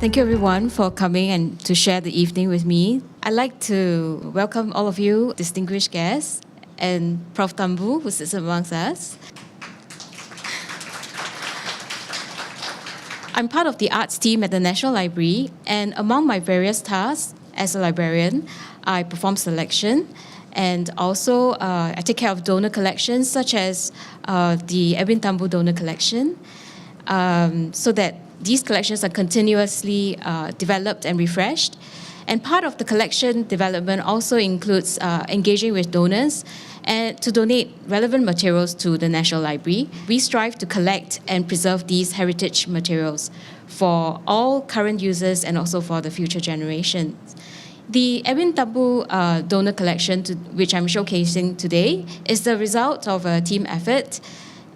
Thank you everyone for coming and to share the evening with me. I'd like to welcome all of you distinguished guests and Prof. Thumboo, who sits amongst us. I'm part of the arts team at the National Library, and among my various tasks as a librarian, I perform selection, and also I take care of donor collections such as the Edwin Thumboo donor collection, so that these collections are continuously developed and refreshed. And part of the collection development also includes engaging with donors and to donate relevant materials to the National Library. We strive to collect and preserve these heritage materials for all current users and also for the future generations. The Edwin Thumboo donor collection, which I'm showcasing today, is the result of a team effort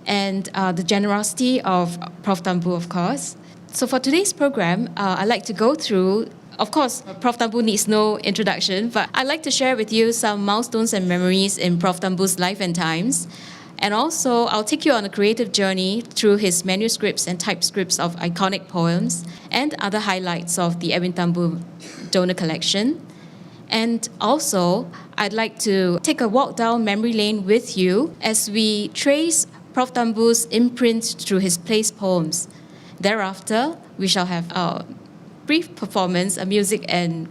and the generosity of Prof. Thumboo, of course. So for today's program, I'd like to go through, of course, Prof. Thumboo needs no introduction, but I'd like to share with you some milestones and memories in Prof. Thumboo's life and times. And also, I'll take you on a creative journey through his manuscripts and typescripts of iconic poems and other highlights of the Edwin Thumboo donor collection. And also, I'd like to take a walk down memory lane with you as we trace Prof. Thumboo's imprint through his place poems. Thereafter, we shall have a brief performance, a music and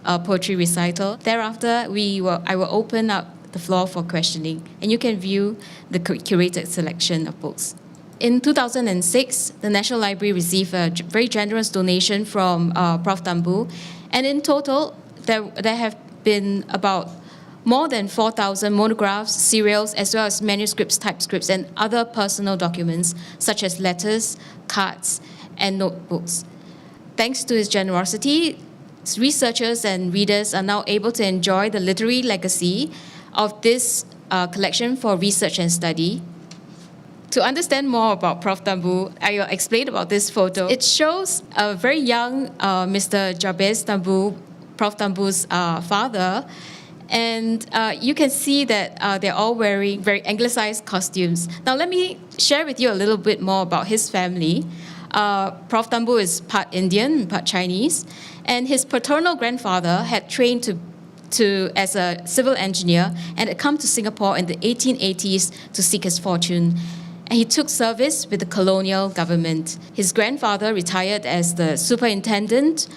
poetry recital. Thereafter, I will open up the floor for questioning, and you can view the curated selection of books. In 2006, the National Library received a very generous donation from Prof. Thumboo, and in total, there have been about more than 4,000 monographs, serials, as well as manuscripts, typescripts, and other personal documents, such as letters, cards, and notebooks. Thanks to his generosity, researchers and readers are now able to enjoy the literary legacy of this collection for research and study. To understand more about Prof. Thumboo, I will explain about this photo. It shows a very young Mr. Jabez Thumboo, Prof. Thumboo's father, and you can see that they're all wearing very anglicized costumes. Now let me share with you a little bit more about his family. Prof. Thumboo is part Indian, part Chinese, and his paternal grandfather had trained as a civil engineer and had come to Singapore in the 1880s to seek his fortune. And he took service with the colonial government. His grandfather retired as the superintendent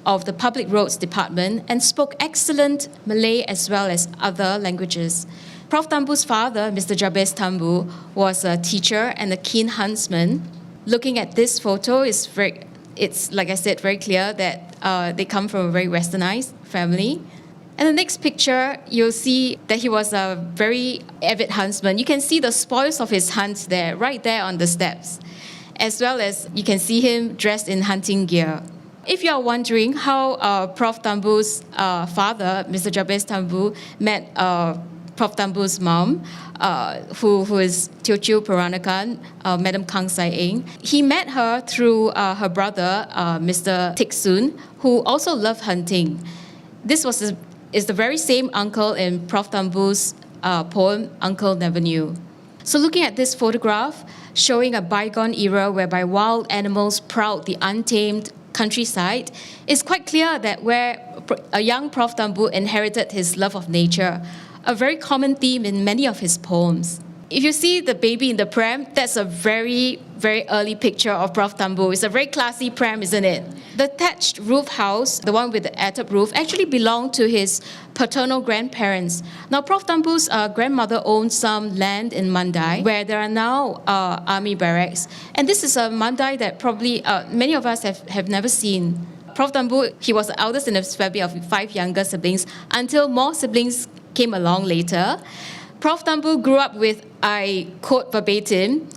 of the Public Roads Department and spoke excellent Malay as well as other languages. Prof. Thumboo's father, Mr. Jabez Thumboo, was a teacher and a keen huntsman. Looking at this photo, it's like I said, very clear that they come from a very westernized family. And the next picture, you'll see that he was a very avid huntsman. You can see the spoils of his hunt there, right there on the steps, as well as you can see him dressed in hunting gear. If you are wondering how Prof. Thumboo's father, Mr. Jabez Thumboo, met Prof. Thumboo's mom, who is Teochew Peranakan, Madam Kang Sai Eng. He met her through her brother, Mr. Tik Soon, who also loved hunting. This is the very same uncle in Prof. Thumboo's poem, Uncle Never Knew. So looking at this photograph, showing a bygone era whereby wild animals prowled the untamed countryside, it's quite clear that where a young Prof. Thumboo inherited his love of nature, a very common theme in many of his poems. If you see the baby in the pram, that's a very, very early picture of Prof. Thumboo. It's a very classy pram, isn't it? The thatched roof house, the one with the atap roof, actually belonged to his paternal grandparents. Now, Prof. Thumboo's grandmother owned some land in Mandai, where there are now army barracks. And this is a Mandai that probably many of us have never seen. Prof. Thumboo, he was the eldest in a family of 5 younger siblings until more siblings came along later. Prof. Thumboo grew up with, I quote verbatim,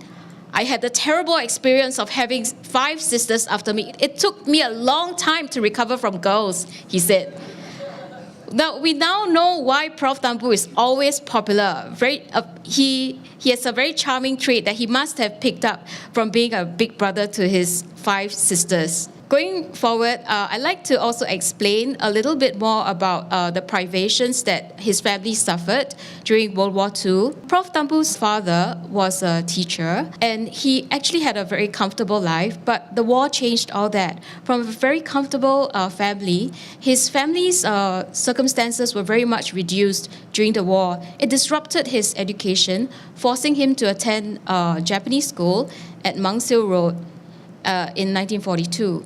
"I had the terrible experience of having 5 sisters after me. It took me a long time to recover from girls," he said. Now, we now know why Prof. Thumboo is always popular. He has a very charming trait that he must have picked up from being a big brother to his 5 sisters. Going forward, I'd like to also explain a little bit more about the privations that his family suffered during World War II. Prof. Thumboo's father was a teacher, and he actually had a very comfortable life, but the war changed all that. From a very comfortable family, his family's circumstances were very much reduced during the war. It disrupted his education, forcing him to attend Japanese school at Monk's Hill Road in 1942.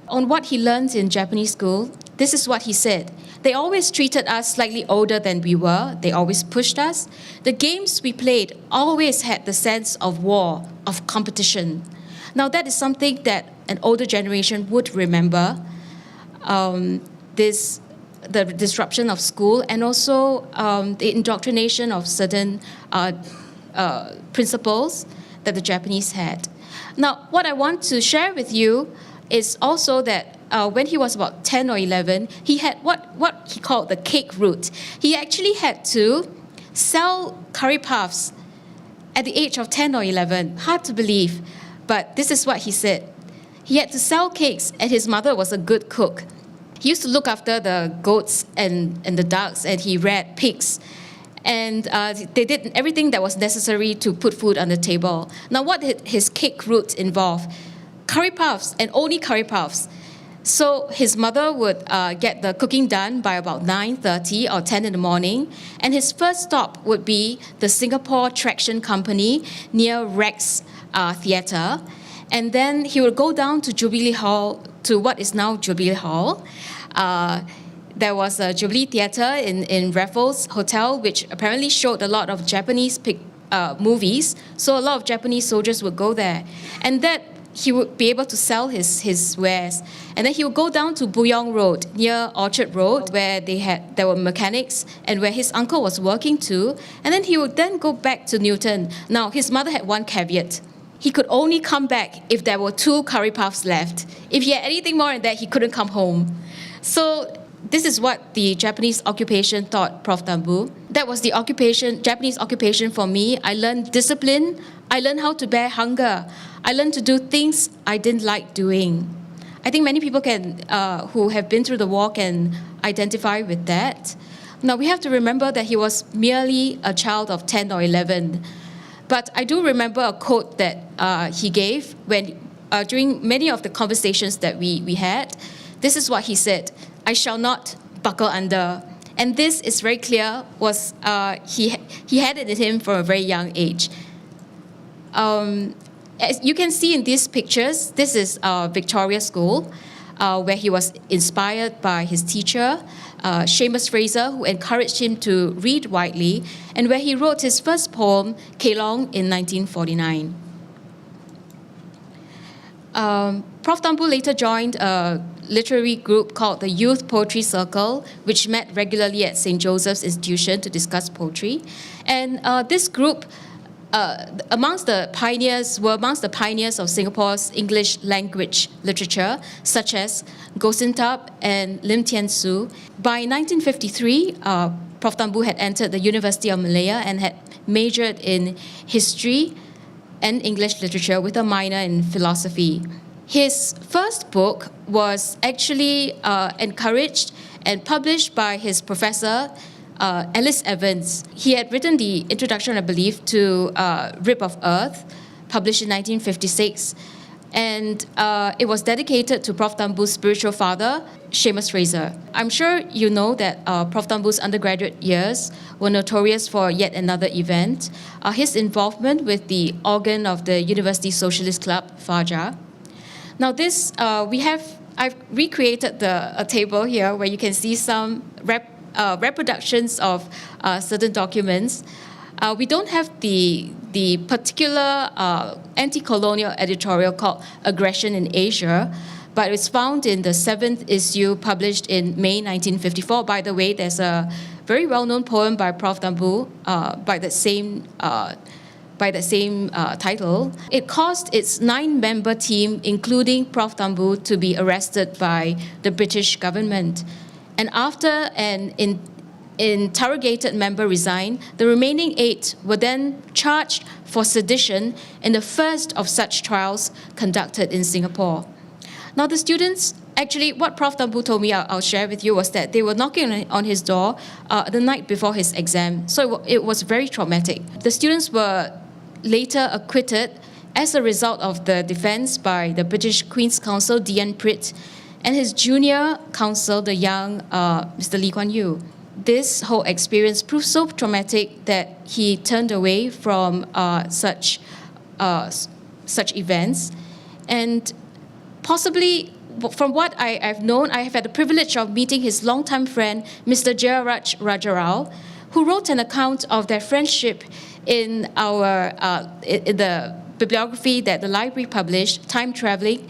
On what he learned in Japanese school, this is what he said. They always treated us slightly older than we were. They always pushed us. The games we played always had the sense of war, of competition. Now that is something that an older generation would remember. The disruption of school and also the indoctrination of certain principles that the Japanese had. Now, what I want to share with you is also that when he was about 10 or 11, he had what he called the cake route. He actually had to sell curry puffs at the age of 10 or 11. Hard to believe, but this is what he said. He had to sell cakes, and his mother was a good cook. He used to look after the goats and the ducks, and he reared pigs. And they did everything that was necessary to put food on the table. Now, what did his cake route involve? Curry puffs, and only curry puffs. So his mother would get the cooking done by about 9:30 or 10 in the morning, and his first stop would be the Singapore Traction Company near Rex Theatre. And then he would go down to Jubilee Hall, to what is now Jubilee Hall. There was a Jubilee Theatre in Raffles Hotel, which apparently showed a lot of Japanese movies. So a lot of Japanese soldiers would go there. And that he would be able to sell his wares. And then he would go down to Buyong Road, near Orchard Road, where there were mechanics and where his uncle was working too. And then he would then go back to Newton. Now, his mother had one caveat. He could only come back if there were 2 curry puffs left. If he had anything more than that, he couldn't come home. So this is what the Japanese occupation taught Prof. Thumboo. That was the Japanese occupation for me. I learned discipline. I learned how to bear hunger. I learned to do things I didn't like doing. I think many people who have been through the war can identify with that. Now, we have to remember that he was merely a child of 10 or 11. But I do remember a quote that he gave during many of the conversations that we had. This is what he said: "I shall not buckle under." And this is very clear, he had it in him from a very young age. As you can see in these pictures, this is Victoria School, where he was inspired by his teacher, Seamus Fraser, who encouraged him to read widely, and where he wrote his first poem, Kelong, in 1949. Prof. Thumboo later joined a literary group called the Youth Poetry Circle, which met regularly at St. Joseph's Institution to discuss poetry. And this group amongst the pioneers of Singapore's English language literature, such as Goh Sin Tap and Lim Tien Soo. By 1953, Prof. Thumboo had entered the University of Malaya and had majored in history and English literature with a minor in philosophy. His first book was actually encouraged and published by his professor, Ellis Evans. He had written the introduction, I believe, to Rip of Earth, published in 1956. And it was dedicated to Prof. Thumboo's spiritual father, Seamus Fraser. I'm sure you know that Prof. Thumboo's undergraduate years were notorious for yet another event, his involvement with the organ of the University Socialist Club, FAJA. Now I've recreated a table here where you can see some reproductions of certain documents. We don't have the particular anti-colonial editorial called Aggression in Asia, but it's found in the 7th issue published in May 1954. By the way, there's a very well-known poem by Prof. Thumboo by the same title. It caused its 9-member team, including Prof. Thumboo, to be arrested by the British government. And after an interrogated member resigned, the remaining 8 were then charged for sedition in the first of such trials conducted in Singapore. Now, the students, actually, what Prof. Thumboo told me, I'll share with you, was that they were knocking on his door the night before his exam. So it was very traumatic. The students were later acquitted as a result of the defense by the British Queen's Counsel, D.N. Pritt, and his junior counsel, the young Mr. Lee Kuan Yew. This whole experience proved so traumatic that he turned away from such events. And possibly, from what I've known, I have had the privilege of meeting his longtime friend, Mr. Jayaraj Rajarao, who wrote an account of their friendship in the bibliography that the library published, Time Traveling.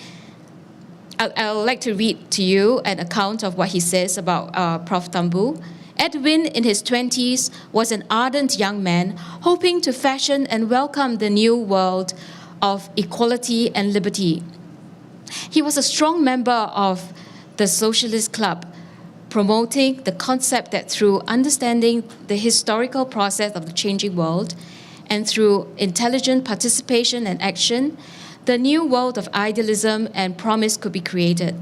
I'd like to read to you an account of what he says about Prof. Thumboo. Edwin, in his 20s, was an ardent young man, hoping to fashion and welcome the new world of equality and liberty. He was a strong member of the Socialist Club, promoting the concept that through understanding the historical process of the changing world and through intelligent participation and action, the new world of idealism and promise could be created.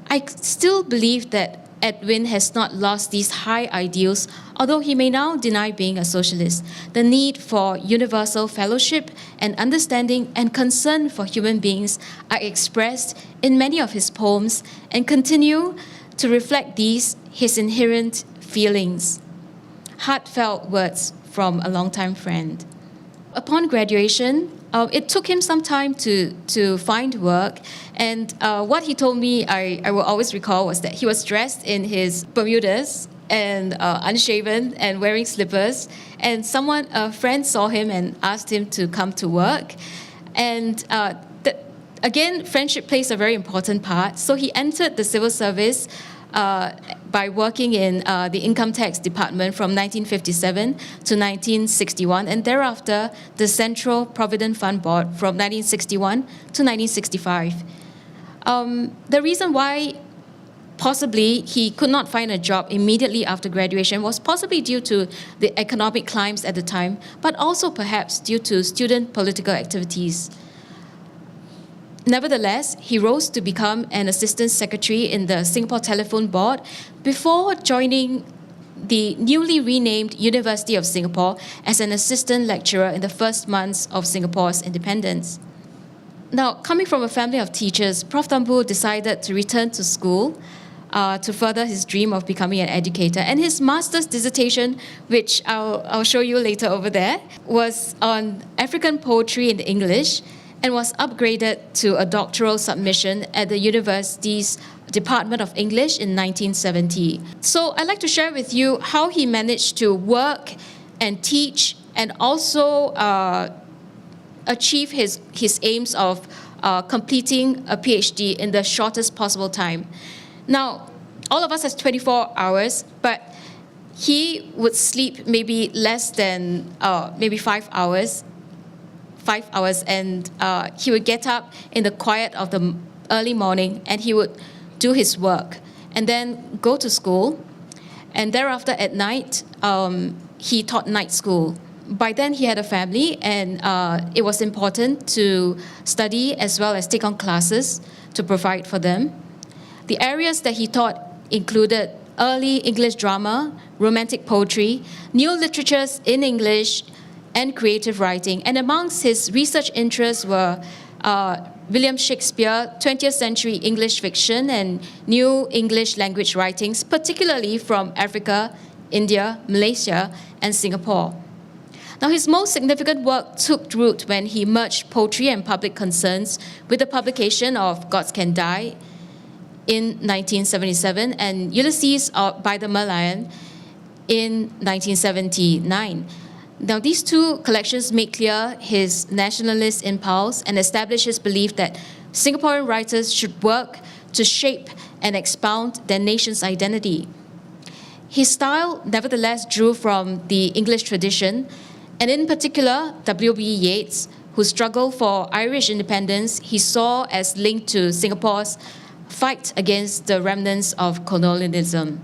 I still believe that Edwin has not lost these high ideals, although he may now deny being a socialist. The need for universal fellowship and understanding and concern for human beings are expressed in many of his poems and continue to reflect his inherent feelings. Heartfelt words from a longtime friend. Upon graduation, it took him some time to find work, and what he told me I will always recall was that he was dressed in his Bermudas and unshaven and wearing slippers, and a friend saw him and asked him to come to work, and again, friendship plays a very important part. So he entered the civil service by working in the income tax department from 1957 to 1961, and thereafter the Central Provident Fund Board from 1961 to 1965. The reason why possibly he could not find a job immediately after graduation was possibly due to the economic climes at the time, but also perhaps due to student political activities. Nevertheless, he rose to become an assistant secretary in the Singapore Telephone Board before joining the newly renamed University of Singapore as an assistant lecturer in the first months of Singapore's independence. Now, coming from a family of teachers, Prof. Thumboo decided to return to school to further his dream of becoming an educator. And his master's dissertation, which I'll show you later over there, was on African poetry in English, and was upgraded to a doctoral submission at the university's Department of English in 1970. So I'd like to share with you how he managed to work and teach and also achieve his aims of completing a PhD in the shortest possible time. Now, all of us has 24 hours, but he would sleep maybe less than maybe 5 hours, and he would get up in the quiet of the early morning and he would do his work and then go to school, and thereafter at night he taught night school. By then he had a family, and it was important to study as well as take on classes to provide for them. The areas that he taught included early English drama, romantic poetry, new literatures in English, and creative writing. And amongst his research interests were William Shakespeare, 20th century English fiction, and new English language writings, particularly from Africa, India, Malaysia, and Singapore. Now, his most significant work took root when he merged poetry and public concerns with the publication of Gods Can Die in 1977 and Ulysses by the Merlion in 1979. Now, these two collections make clear his nationalist impulse and establish his belief that Singaporean writers should work to shape and expound their nation's identity. His style, nevertheless, drew from the English tradition, and in particular, W.B. Yeats, whose struggle for Irish independence he saw as linked to Singapore's fight against the remnants of colonialism.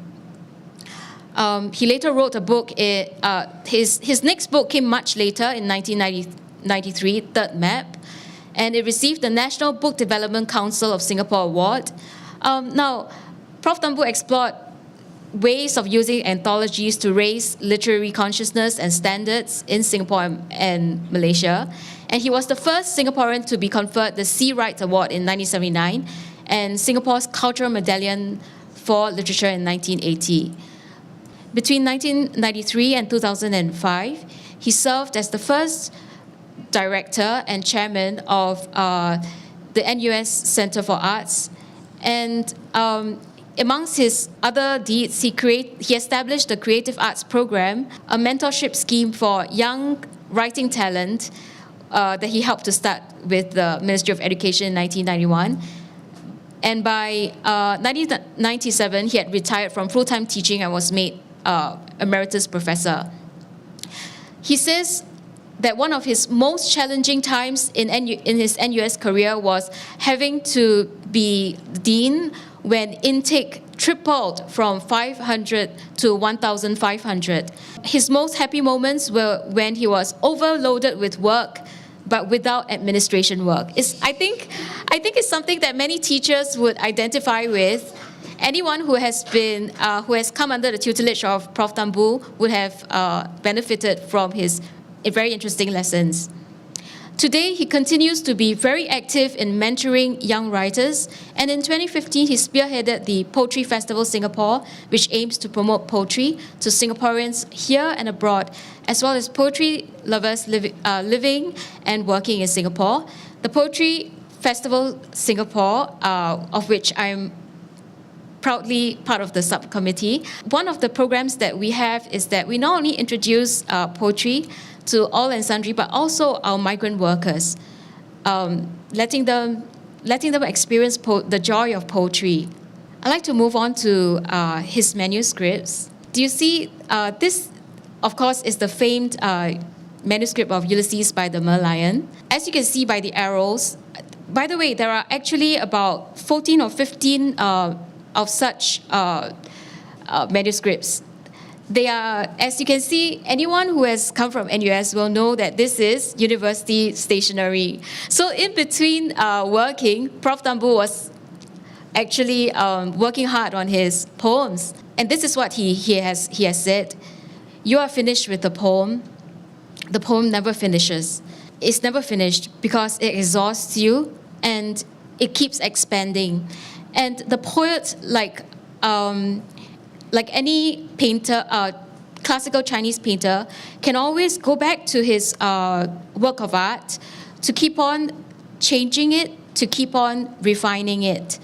He later wrote a book. His next book came much later in 1993, Third Map. and it received the National Book Development Council of Singapore Award. Now, Prof. Thumboo explored ways of using anthologies to raise literary consciousness and standards in Singapore and Malaysia. And he was the first Singaporean to be conferred the C. Wright Award in 1979 and Singapore's Cultural Medallion for Literature in 1980. Between 1993 and 2005, he served as the first director and chairman of the NUS Centre for Arts. And amongst his other deeds, he established the Creative Arts Program, a mentorship scheme for young writing talent that he helped to start with the Ministry of Education in 1991. And by 1997, he had retired from full-time teaching and was made emeritus professor. He says that one of his most challenging times in his NUS career was having to be dean when intake tripled from 500 to 1,500. His most happy moments were when he was overloaded with work, but without administration work. I think it's something that many teachers would identify with. Anyone who has come under the tutelage of Prof. Thumboo would have benefited from his very interesting lessons. Today, he continues to be very active in mentoring young writers, and in 2015, he spearheaded the Poetry Festival Singapore, which aims to promote poetry to Singaporeans here and abroad, as well as poetry lovers living and working in Singapore. The Poetry Festival Singapore, of which I'm proudly part of the subcommittee. One of the programs that we have is that we not only introduce poetry to all and sundry, but also our migrant workers, letting them experience the joy of poetry. I'd like to move on to his manuscripts. Do you see, this, of course, is the famed manuscript of Ulysses by the Merlion. As you can see by the arrows, by the way, there are actually about 14 or 15 of such manuscripts. They are, as you can see, anyone who has come from NUS will know that this is university stationery. So in between working, Prof. Thumboo was actually working hard on his poems. And this is what he has said. You are finished with the poem never finishes. It's never finished because it exhausts you and it keeps expanding. And the poet, like any painter, classical Chinese painter, can always go back to his work of art to keep on changing it, to keep on refining it.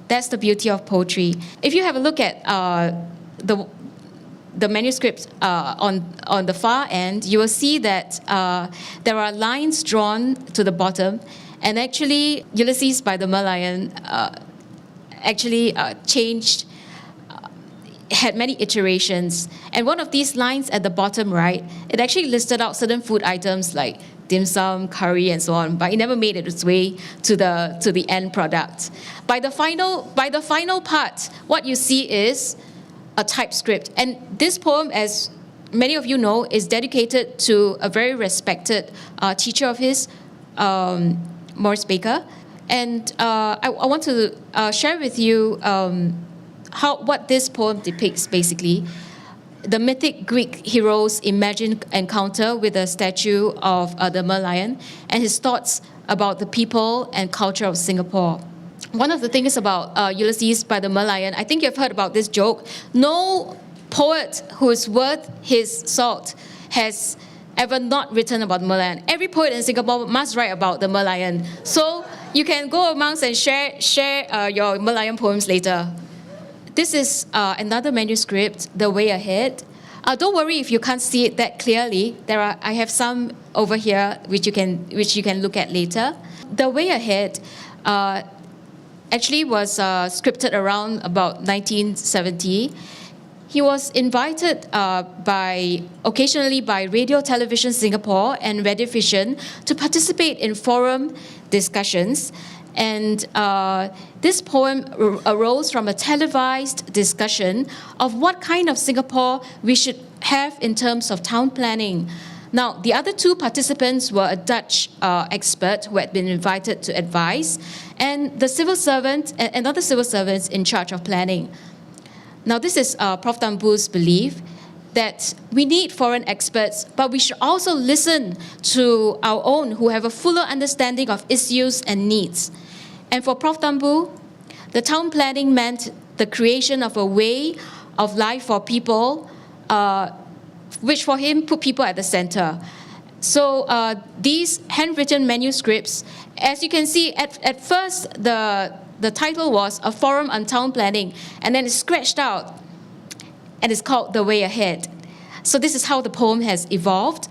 That's the beauty of poetry. If you have a look at the manuscript on the far end, you will see that there are lines drawn to the bottom, and actually Ulysses by the Merlion changed, had many iterations. And one of these lines at the bottom right, it actually listed out certain food items like dim sum, curry, and so on, but it never made its way to the end product. By the final part, what you see is a typescript. And this poem, as many of you know, is dedicated to a very respected teacher of his, Maurice Baker. And I want to share with you what this poem depicts, basically. The mythic Greek hero's imagined encounter with a statue of the Merlion and his thoughts about the people and culture of Singapore. One of the things about Ulysses by the Merlion, I think you've heard about this joke. No poet who is worth his salt has ever not written about the Merlion. Every poet in Singapore must write about the Merlion. So you can go amongst and share your Merlion poems later. This is another manuscript, The Way Ahead. Don't worry if you can't see it that clearly. I have some over here which you can look at later. The Way Ahead actually was scripted around about 1970. He was invited occasionally by Radio Television Singapore and Rediffusion to participate in forum discussions. And this poem arose from a televised discussion of what kind of Singapore we should have in terms of town planning. Now, the other two participants were a Dutch expert who had been invited to advise, and the civil servant, another civil servant in charge of planning. Now, this is Prof. Thumboo's belief that we need foreign experts, but we should also listen to our own who have a fuller understanding of issues and needs. And for Prof. Thumboo, the town planning meant the creation of a way of life for people, which for him put people at the center. So these handwritten manuscripts, as you can see, at first the title was A Forum on Town Planning, and then it's scratched out, and it's called The Way Ahead. So this is how the poem has evolved.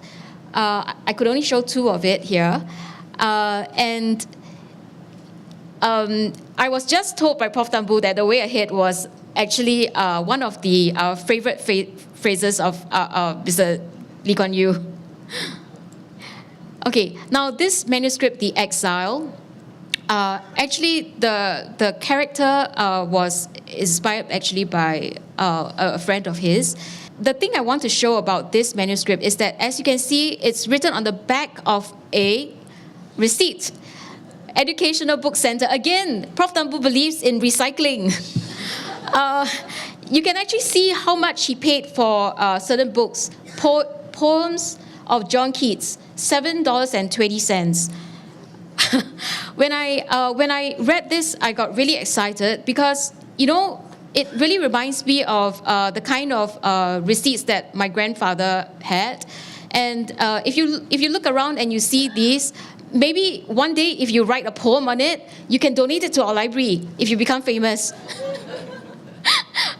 I could only show two of it here. I was just told by Prof. Thumboo that The Way Ahead was actually one of the favorite phrases of Mr. Lee Kuan Yew. Okay, now this manuscript, The Exile, actually the character was inspired actually by a friend of his. The thing I want to show about this manuscript is that, as you can see, it's written on the back of a receipt. Educational Book Center. Again, Prof. Thumboo believes in recycling. You can actually see how much he paid for certain books. Poems of John Keats, $7.20. When I read this, I got really excited because, you know, it really reminds me of the kind of receipts that my grandfather had. And if you look around and you see these, maybe one day if you write a poem on it, you can donate it to our library if you become famous.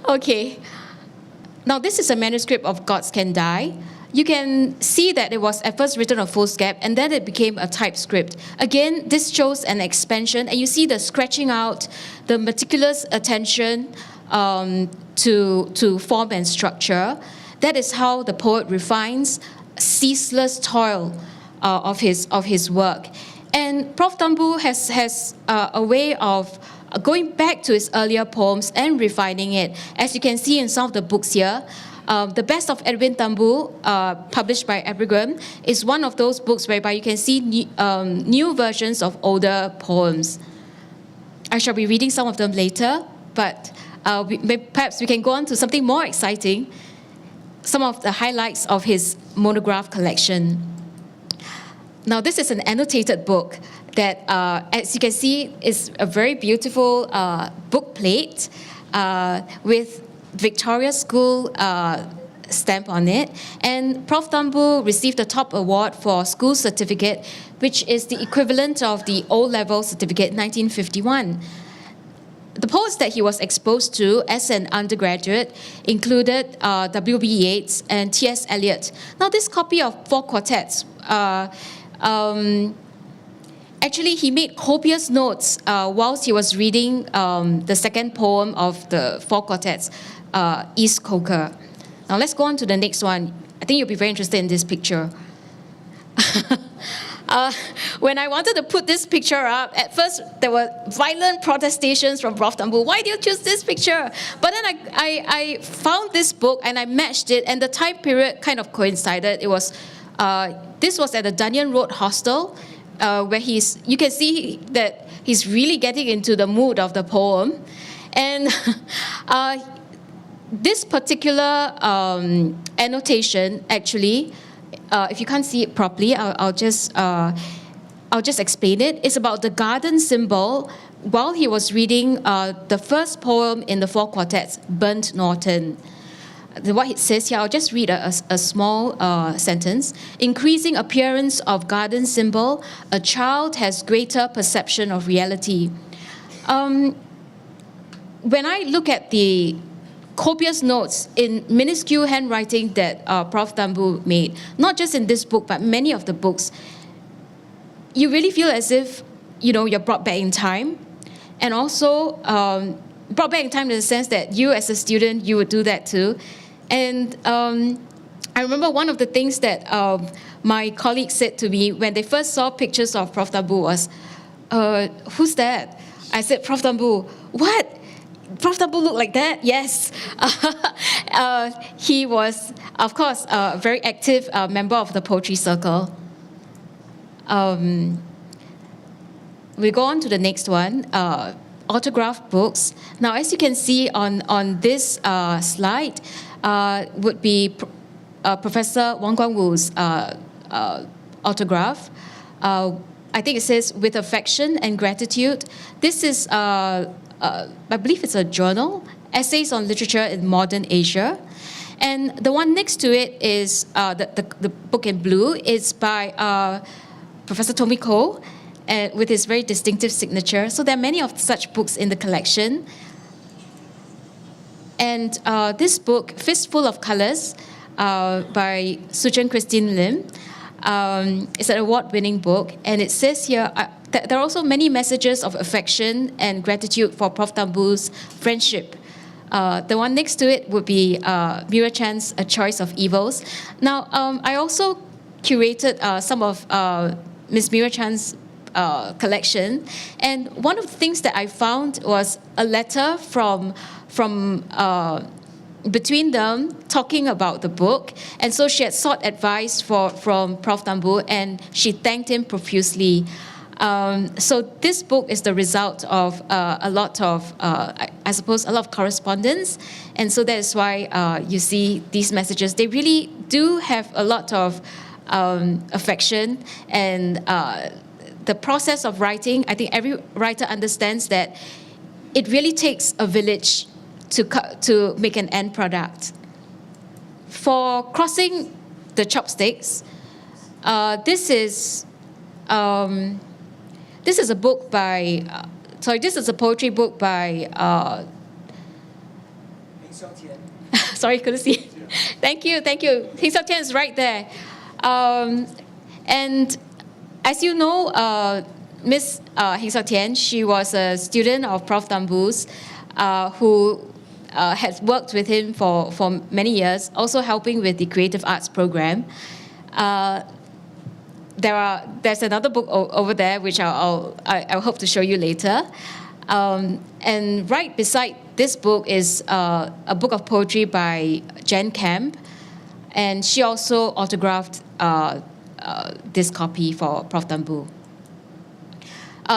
Okay. Now this is a manuscript of Gods Can Die. You can see that it was at first written on foolscap, and then it became a typescript. Again, this shows an expansion, and you see the scratching out, the meticulous attention to form and structure. That is how the poet refines ceaseless toil of his work. And Prof. Thumboo has a way of going back to his earlier poems and refining it. As you can see in some of the books here, The Best of Edwin Thumboo, published by Librarian, is one of those books whereby you can see new versions of older poems. I shall be reading some of them later, but perhaps we can go on to something more exciting, some of the highlights of his monograph collection. Now, this is an annotated book that, as you can see, is a very beautiful book plate with Victoria School stamp on it. And Prof. Thumboo received the top award for school certificate, which is the equivalent of the O-level certificate in 1951. The poets that he was exposed to as an undergraduate included W.B. Yeats and T.S. Eliot. Now, this copy of 4 quartets, actually, he made copious notes whilst he was reading the second poem of the 4 quartets, East Coker. Now, let's go on to the next one. I think you'll be very interested in this picture. When I wanted to put this picture up, at first there were violent protestations from Prof. Thumboo. Why do you choose this picture? But then I found this book and I matched it, and the time period kind of coincided. It was this was at the Dunyan Road Hostel, where you can see that he's really getting into the mood of the poem. And this particular annotation, actually, if you can't see it properly, I'll just explain it. It's about the garden symbol while he was reading the first poem in the 4 quartets, Burnt Norton. What it says here, I'll just read a small sentence. Increasing appearance of garden symbol, a child has greater perception of reality. When I look at the copious notes in minuscule handwriting that Prof. Thumboo made, not just in this book, but many of the books, you really feel as if, you're brought back in time. And also brought back in time in the sense that you as a student, you would do that too. And I remember one of the things that my colleagues said to me when they first saw pictures of Prof. Thumboo was, who's that? I said, Prof. Thumboo. What? Prof. Thumboo looked like that? Yes. He was Of course, a very active member of the Poetry Circle. We go on to the next one, autograph books. Now, as you can see on this slide, would be Professor Wang Guangwu's autograph. I think it says, "With affection and gratitude." This is, I believe it's a journal, Essays on Literature in Modern Asia. And the one next to it is the book in blue. It's by Professor Tomiko, with his very distinctive signature. So there are many of such books in the collection. And this book, Fistful of Colors, by Suchen Christine Lim, it's an award-winning book. And it says here, there are also many messages of affection and gratitude for Prof. Thumboo's friendship. The one next to it would be Mira Chan's A Choice of Evils. Now, I also curated some of Ms. Mira Chan's collection, and one of the things that I found was a letter from between them talking about the book. And so she had sought advice from Prof. Thumboo, and she thanked him profusely. So this book is the result of a lot of, I suppose, a lot of correspondence. And so that is why you see these messages. They really do have a lot of affection. And the process of writing, I think every writer understands that it really takes a village to make an end product. For Crossing the Chopsticks, this is a book by, this is a poetry book by, sorry, couldn't see. Thank you. Heng Tian is right there. And as you know, Miss Heng Tian, she was a student of Prof. Thumboo's, who has worked with him for many years, also helping with the Creative Arts program. There's another book over there, which I'll hope to show you later. And right beside this book is a book of poetry by Jen Camp, and she also autographed this copy for Prof. Thumboo.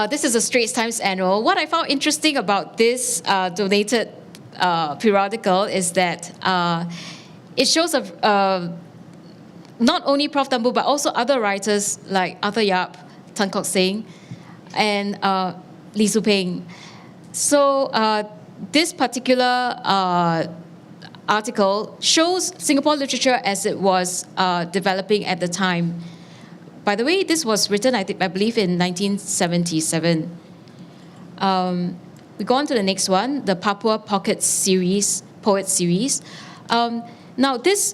This is a Straits Times annual. What I found interesting about this donated periodical is that it shows not only Prof. Thumboo, but also other writers like Arthur Yap, Tan Kok Seng, and Lee Su Ping. So this particular article shows Singapore literature as it was developing at the time. By the way, this was written, I believe, in 1977. We go on to the next one, the Papua Pocket Series, Poet Series. Now, this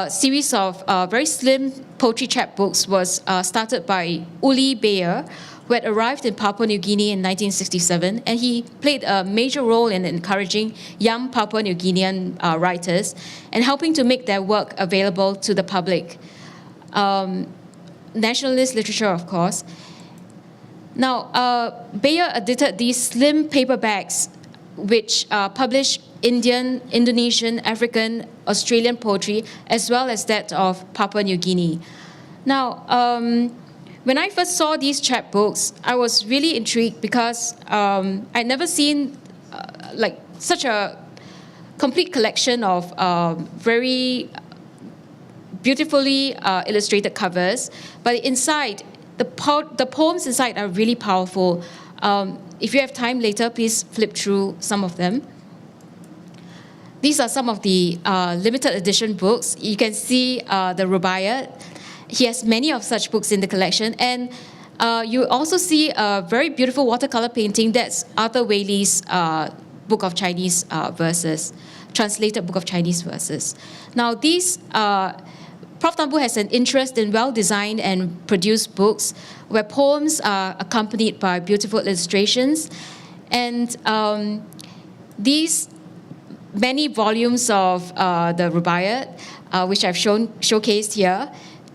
series of very slim poetry chapbooks was started by Uli Bayer, who had arrived in Papua New Guinea in 1967, and he played a major role in encouraging young Papua New Guinean writers and helping to make their work available to the public. Nationalist literature, of course. Now, Bayer edited these slim paperbacks which publish Indian, Indonesian, African, Australian poetry, as well as that of Papua New Guinea. Now, when I first saw these chapbooks, I was really intrigued because I'd never seen like such a complete collection of very beautifully illustrated covers. But inside, the poems inside are really powerful. If you have time later, please flip through some of them. These are some of the limited edition books. You can see the Rubaiyat. He has many of such books in the collection. And you also see a very beautiful watercolor painting. That's Arthur Whaley's Book of Chinese Verses, translated Book of Chinese Verses. Now, these Prof. Thumboo has an interest in well-designed and produced books where poems are accompanied by beautiful illustrations. And these many volumes of the Rubaiyat, which I've showcased here,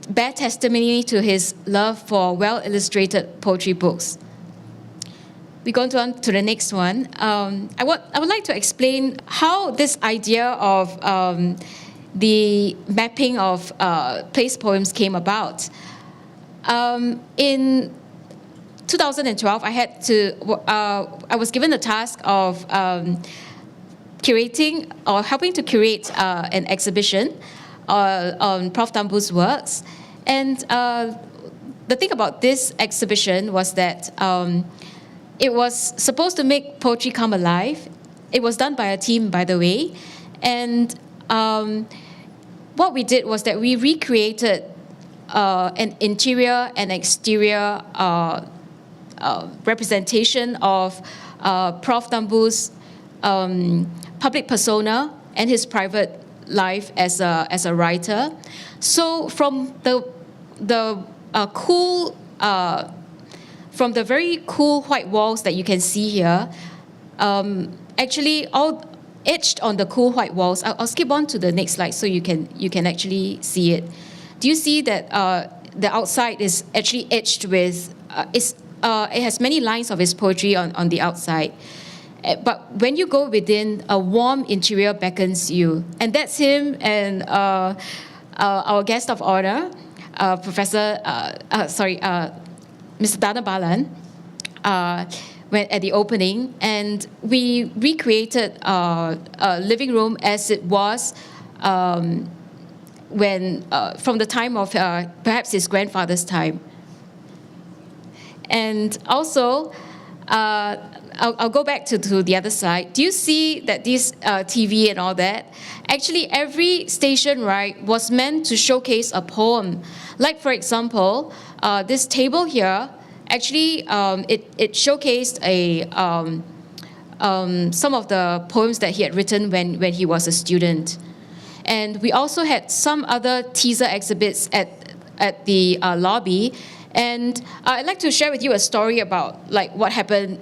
bear testimony to his love for well-illustrated poetry books. We go on to the next one. I would like to explain how this idea of the mapping of place poems came about. In 2012, I was given the task of curating or helping to curate an exhibition on Prof. Thumboo's works. And the thing about this exhibition was that it was supposed to make poetry come alive. It was done by a team, by the way. And what we did was that we recreated an interior and exterior representation of Prof. Thumboo's public persona and his private life as a writer. So from the very cool white walls that you can see here, actually all etched on the cool white walls. I'll skip on to the next slide so you can actually see it. Do you see that the outside is actually etched with it has many lines of his poetry on the outside. But when you go within, a warm interior beckons you. And that's him and our guest of honor, Mr. Dana Balan, at the opening. And we recreated a living room as it was when from the time of perhaps his grandfather's time. And also, I'll go back to the other side. Do you see that this TV and all that? Actually, every station, right, was meant to showcase a poem. Like, for example, this table here, actually, it showcased some of the poems that he had written when he was a student. And we also had some other teaser exhibits at the lobby. And I'd like to share with you a story about like what happened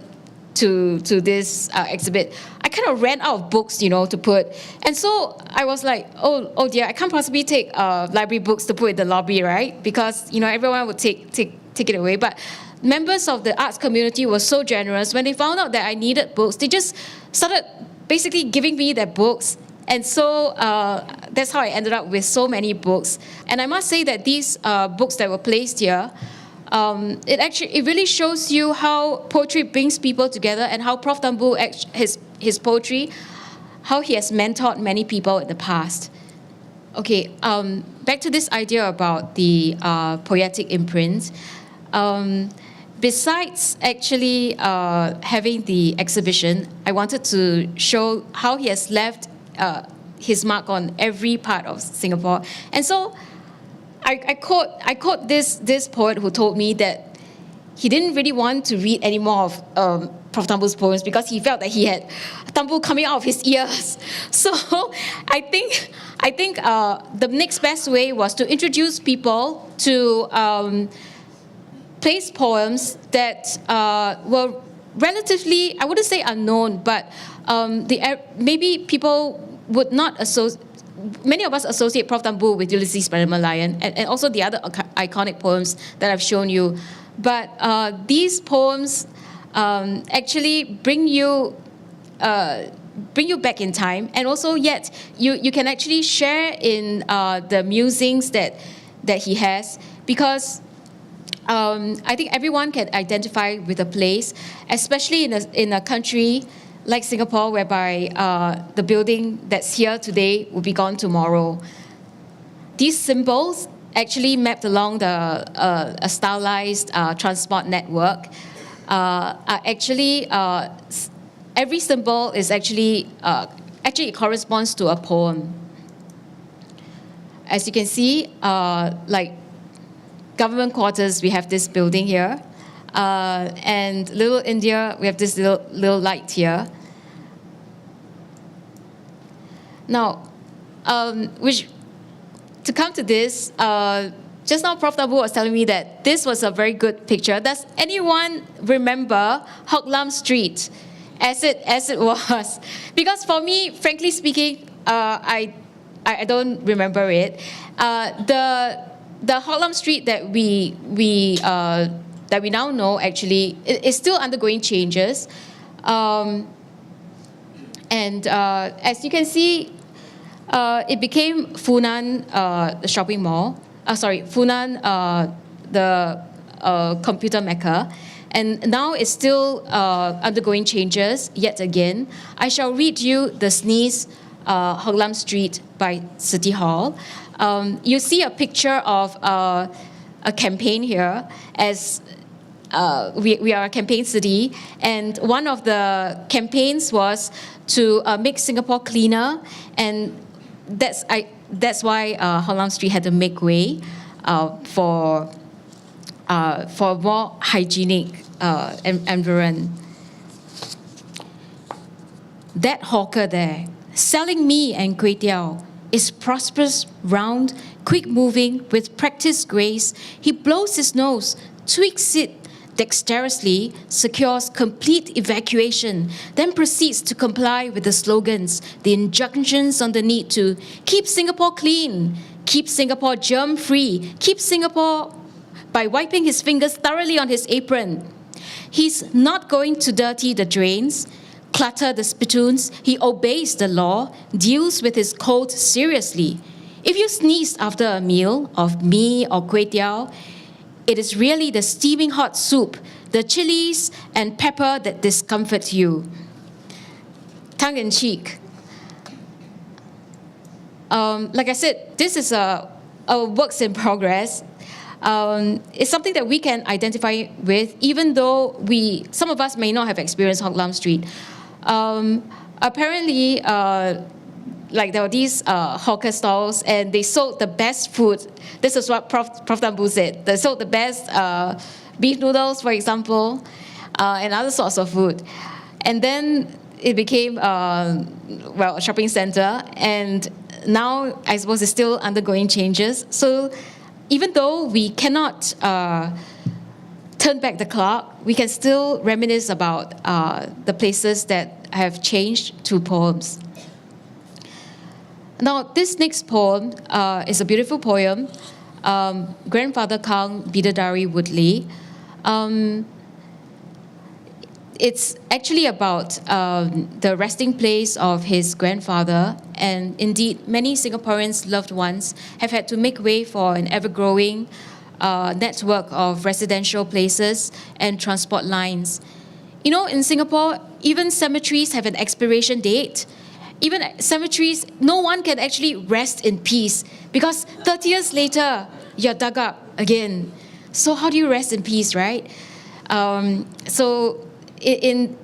to this exhibit. I kind of ran out of books, to put. And so I was like, oh dear, I can't possibly take library books to put in the lobby, right? Because, everyone would take it away. But members of the arts community were so generous. When they found out that I needed books, they just started basically giving me their books. And so that's how I ended up with so many books. And I must say that these books that were placed here, it really shows you how poetry brings people together and how Prof. Thumboo, his poetry, how he has mentored many people in the past. Okay, back to this idea about the poetic imprint. Besides actually having the exhibition, I wanted to show how he has left his mark on every part of Singapore. And so I quote this poet who told me that he didn't really want to read any more of Prof. Thumboo's poems because he felt that he had Thumboo coming out of his ears. So I think the next best way was to introduce people to place poems that were relatively, I wouldn't say unknown, but maybe people would not associate. Many of us associate Prof. Thumboo with Ulysses Lion and also the other iconic poems that I've shown you. But these poems actually bring you back in time, and also yet you can actually share in the musings that he has, because I think everyone can identify with a place, especially in a country like Singapore, whereby the building that's here today will be gone tomorrow. These symbols actually mapped along a stylized transport network are actually, every symbol is actually it corresponds to a poem. As you can see, like government quarters, we have this building here. And Little India, we have this little light here. Now, to come to this, just now Prof. Thumboo was telling me that this was a very good picture. Does anyone remember Hock Lam Street as it was? Because for me, frankly speaking, I don't remember it. The Hock Lam Street that we now know actually is still undergoing changes. And as you can see, It became Funan the shopping mall. Funan the computer mecca. And now it's still undergoing changes yet again. I shall read you the Sneeze Hong Lam Street by City Hall. You see a picture of a campaign here, as we are a campaign city, and one of the campaigns was to make Singapore cleaner, and that's why Hong Lam Street had to make way for more hygienic environment. That hawker there, selling mee and kway teow, is prosperous, round, quick-moving, with practiced grace. He blows his nose, tweaks it dexterously, secures complete evacuation, then proceeds to comply with the slogans, the injunctions on the need to keep Singapore clean, keep Singapore germ-free, keep Singapore by wiping his fingers thoroughly on his apron. He's not going to dirty the drains, clutter the spittoons. He obeys the law, deals with his cold seriously. If you sneeze after a meal of mee or kway teow, it is really the steaming hot soup, the chilies and pepper that discomfort you. Tongue in cheek. Like I said, this is a works in progress. It's something that we can identify with, even though some of us may not have experienced Hong Lam Street. Apparently, like there were these hawker stalls, and they sold the best food. This is what Prof. Thumboo said. They sold the best beef noodles, for example, and other sorts of food. And then it became, a shopping center, and now I suppose it's still undergoing changes. So even though we cannot turn back the clock, we can still reminisce about the places that have changed to poems. Now, this next poem is a beautiful poem, Grandfather Kang Bidadari Woodley. It's actually about the resting place of his grandfather, and indeed many Singaporeans' loved ones have had to make way for an ever-growing network of residential places and transport lines. You know, in Singapore, even cemeteries have an expiration date. Even cemeteries, no one can actually rest in peace, because 30 years later, you're dug up again. So how do you rest in peace, right? So in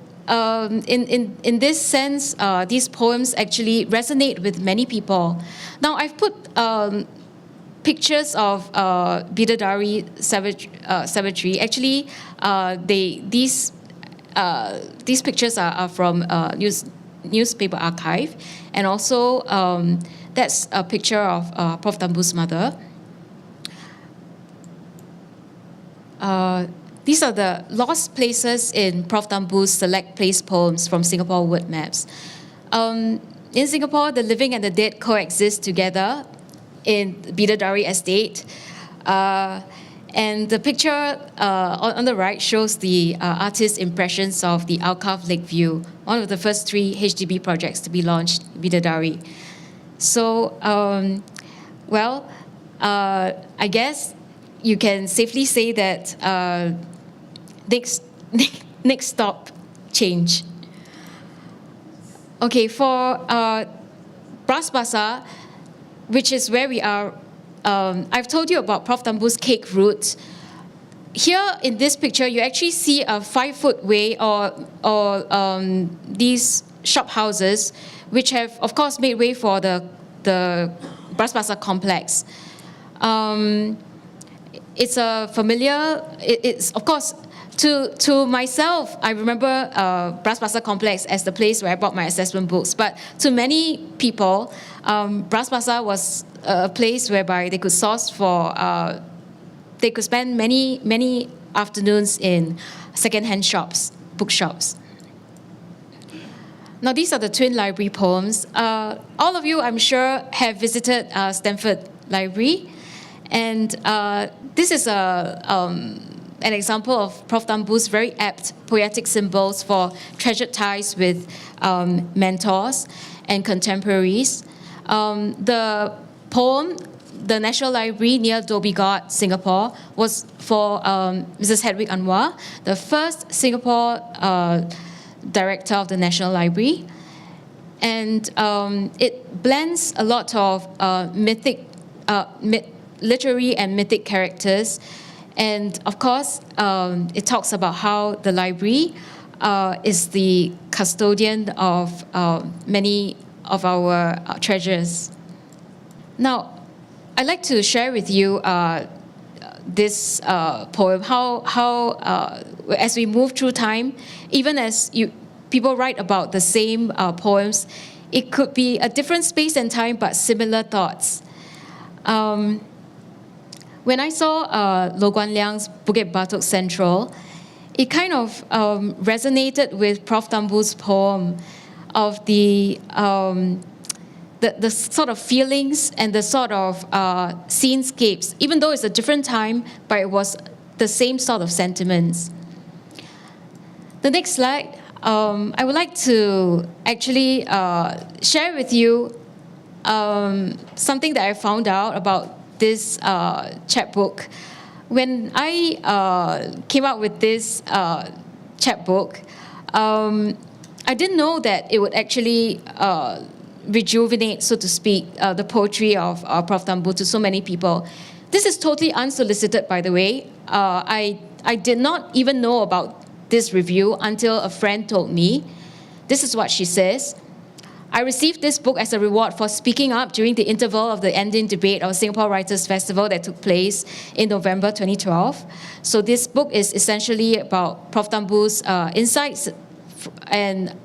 this sense, these poems actually resonate with many people. Now, I've put pictures of Bidadari Cemetery. Actually, these pictures are from newspaper archive, and also that's a picture of Prof. Thumboo's mother. These are the lost places in Prof. Thumboo's select place poems from Singapore word maps. In Singapore, the living and the dead coexist together in Bidadari Estate. And the picture on the right shows the artist's impressions of the Alcove Lakeview, one of the first 3 HDB projects to be launched in Bidadari. So, I guess you can safely say that next stop, change. Okay, for Bras Basah, which is where we are, I've told you about Prof. Thumboo's cake route. Here in this picture, you actually see a 5-foot way or these shop houses, which have, of course, made way for the Bras Basah complex. It's a familiar. It's of course to myself. I remember Bras Basah complex as the place where I bought my assessment books. But to many people, Bras Basah was a place whereby they could source for. They could spend many afternoons in second-hand shops, bookshops. Now, these are the twin library poems. All of you, I'm sure, have visited Stanford Library. And this is an example of Prof. Thumboo's very apt poetic symbols for treasured ties with mentors and contemporaries. The poem, The National Library near Dhoby Ghaut, Singapore, was for Mrs. Hedwig Anwar, the first Singapore director of the National Library. And it blends a lot of literary and mythic characters. And of course, it talks about how the library is the custodian of many of our treasures. Now, I'd like to share with you this poem, how as we move through time, even as people write about the same poems, it could be a different space and time, but similar thoughts. When I saw Lo Guan Liang's Bukit Batok Central, it kind of resonated with Prof. Thumboo's poem of the sort of feelings and the sort of scenescapes, even though it's a different time, but it was the same sort of sentiments. The next slide, I would like to actually share with you something that I found out about this chapbook. When I came up with this chapbook, I didn't know that it would actually rejuvenate, so to speak, the poetry of Prof. Thumboo to so many people. This is totally unsolicited, by the way. I did not even know about this review until a friend told me. This is what she says. I received this book as a reward for speaking up during the interval of the ending debate of Singapore Writers' Festival that took place in November 2012. So this book is essentially about Prof. Thumboo's insights and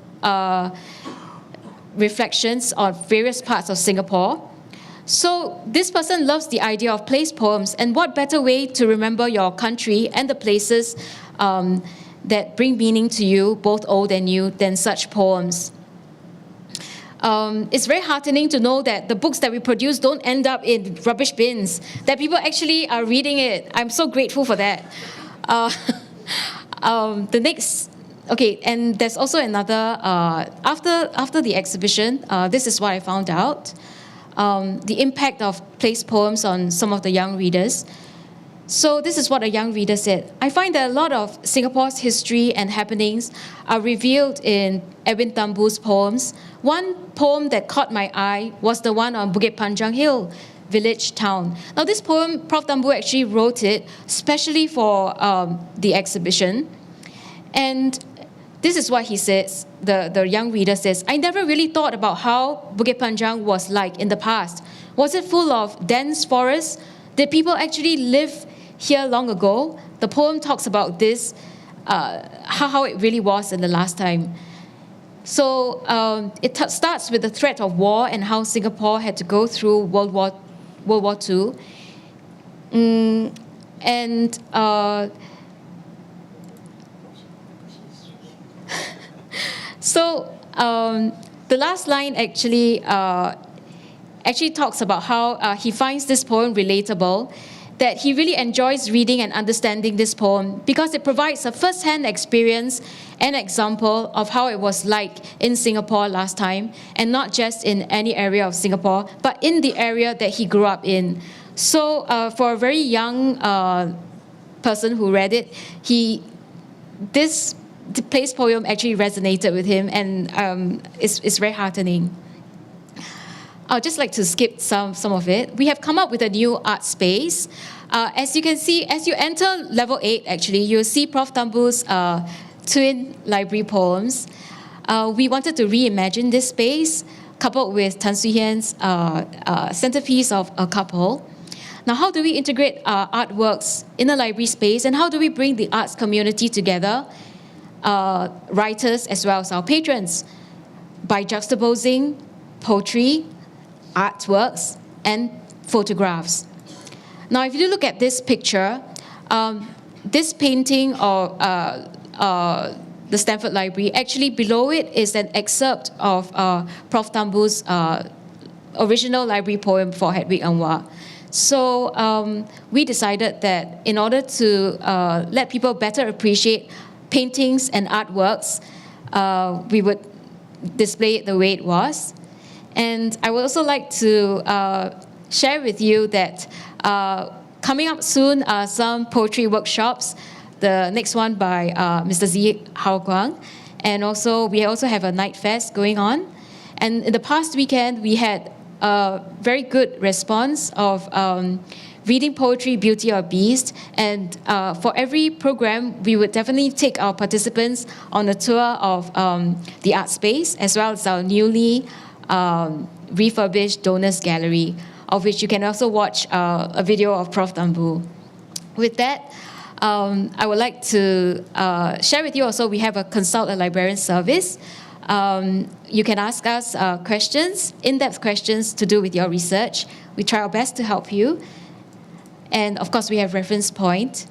reflections on various parts of Singapore. So this person loves the idea of place poems, and what better way to remember your country and the places that bring meaning to you, both old and new, than such poems. It's very heartening to know that the books that we produce don't end up in rubbish bins, that people actually are reading it. I'm so grateful for that. The next, okay, and there's also another, after the exhibition, this is what I found out, the impact of place poems on some of the young readers. So this is what a young reader said. I find that a lot of Singapore's history and happenings are revealed in Edwin Thumboo's poems. One poem that caught my eye was the one on Bukit Panjang Hill, village town. Now this poem, Prof. Thumboo actually wrote it specially for the exhibition. And this is what he says, the young reader says, I never really thought about how Bukit Panjang was like in the past. Was it full of dense forests? Did people actually live here long ago? The poem talks about this, how it really was in the last time. So it starts with the threat of war and how Singapore had to go through World War II. So the last line actually talks about how he finds this poem relatable, that he really enjoys reading and understanding this poem because it provides a first-hand experience and example of how it was like in Singapore last time, and not just in any area of Singapore, but in the area that he grew up in. So for a very young person who read it, this place poem actually resonated with him, and it's very heartening. I'd just like to skip some of it. We have come up with a new art space. As you can see, as you enter level 8, actually, you'll see Prof. Thumboo's twin library poems. We wanted to reimagine this space, coupled with Tan Swee Hian's centerpiece of A Couple. Now, how do we integrate artworks in a library space, and how do we bring the arts community together, writers as well as our patrons, by juxtaposing poetry, artworks, and photographs. Now, if you look at this picture, this painting of the Stanford Library, actually below it is an excerpt of Prof. Thumboo's original library poem for Hedwig Anwar. So we decided that in order to let people better appreciate paintings and artworks, we would display it the way it was. And I would also like to share with you that coming up soon are some poetry workshops. The next one by Mr. Z. Hao Guang. And also, we also have a night fest going on. And in the past weekend, we had a very good response of reading poetry, Beauty or Beast. And for every program, we would definitely take our participants on a tour of the art space, as well as our newly refurbished Donors Gallery, of which you can also watch a video of Prof. Thumboo. With that, I would like to share with you also, we have a Consult a Librarian service. You can ask us questions, in-depth questions to do with your research. We try our best to help you. And of course, we have reference point.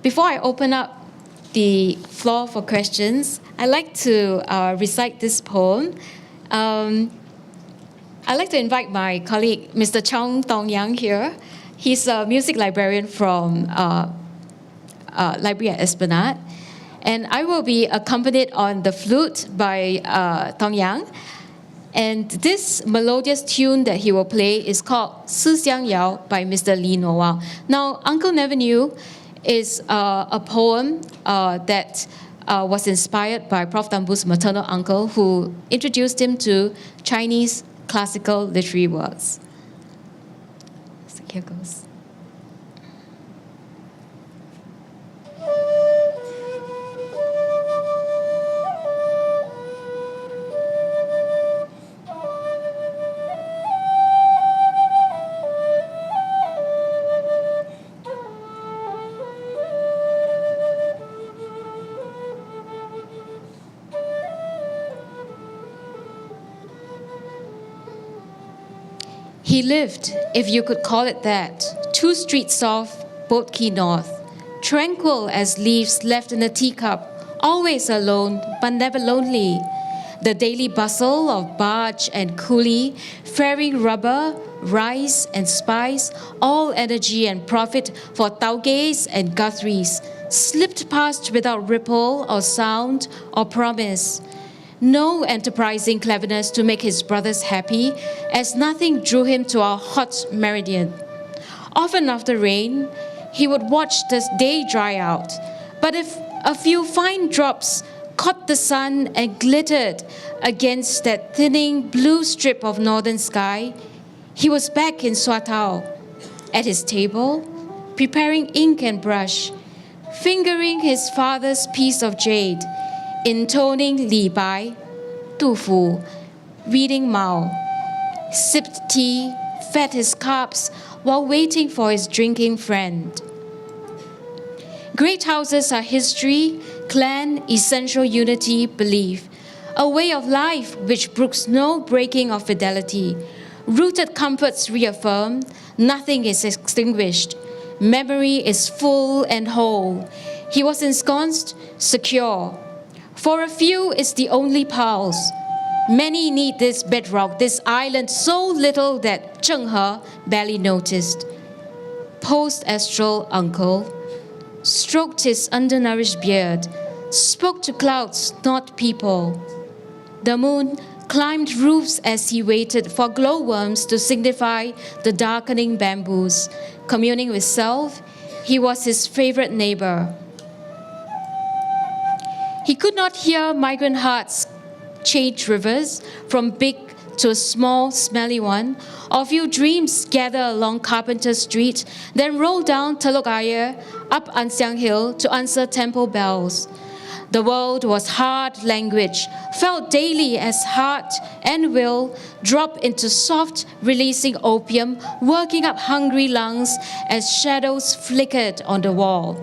Before I open up the floor for questions, I'd like to recite this poem. I'd like to invite my colleague, Mr. Chong Tong Yang here. He's a music librarian from Library at Esplanade. And I will be accompanied on the flute by Tong Yang. And this melodious tune that he will play is called Si Xiang Yao by Mr. Li Noah. Now, Uncle Never Knew is a poem that was inspired by Prof. Thumboo's maternal uncle, who introduced him to Chinese classical literary works. So here goes. He lived, if you could call it that, 2 streets off Boat Quay North, tranquil as leaves left in a teacup, always alone but never lonely. The daily bustle of barge and coolie, ferrying rubber, rice and spice, all energy and profit for Taugays and Guthries, slipped past without ripple or sound or promise. No enterprising cleverness to make his brothers happy, as nothing drew him to our hot meridian. Often after rain, he would watch the day dry out, but if a few fine drops caught the sun and glittered against that thinning blue strip of northern sky, he was back in Swatao, at his table, preparing ink and brush, fingering his father's piece of jade, intoning Li Bai, Tu Fu, reading Mao, sipped tea, fed his carbs while waiting for his drinking friend. Great houses are history, clan, essential unity, belief, a way of life which brooks no breaking of fidelity. Rooted comforts reaffirmed, nothing is extinguished. Memory is full and whole. He was ensconced, secure. For a few, it's the only pulse. Many need this bedrock, this island so little that Zheng He barely noticed. Post-astral uncle stroked his undernourished beard, spoke to clouds, not people. The moon climbed roofs as he waited for glowworms to signify the darkening bamboos. Communing with self, he was his favorite neighbor. He could not hear migrant hearts change rivers from big to a small, smelly one, or feel dreams gather along Carpenter Street, then roll down Telok Ayer, up Ansiang Hill to answer temple bells. The world was hard language, felt daily as heart and will drop into soft, releasing opium, working up hungry lungs as shadows flickered on the wall.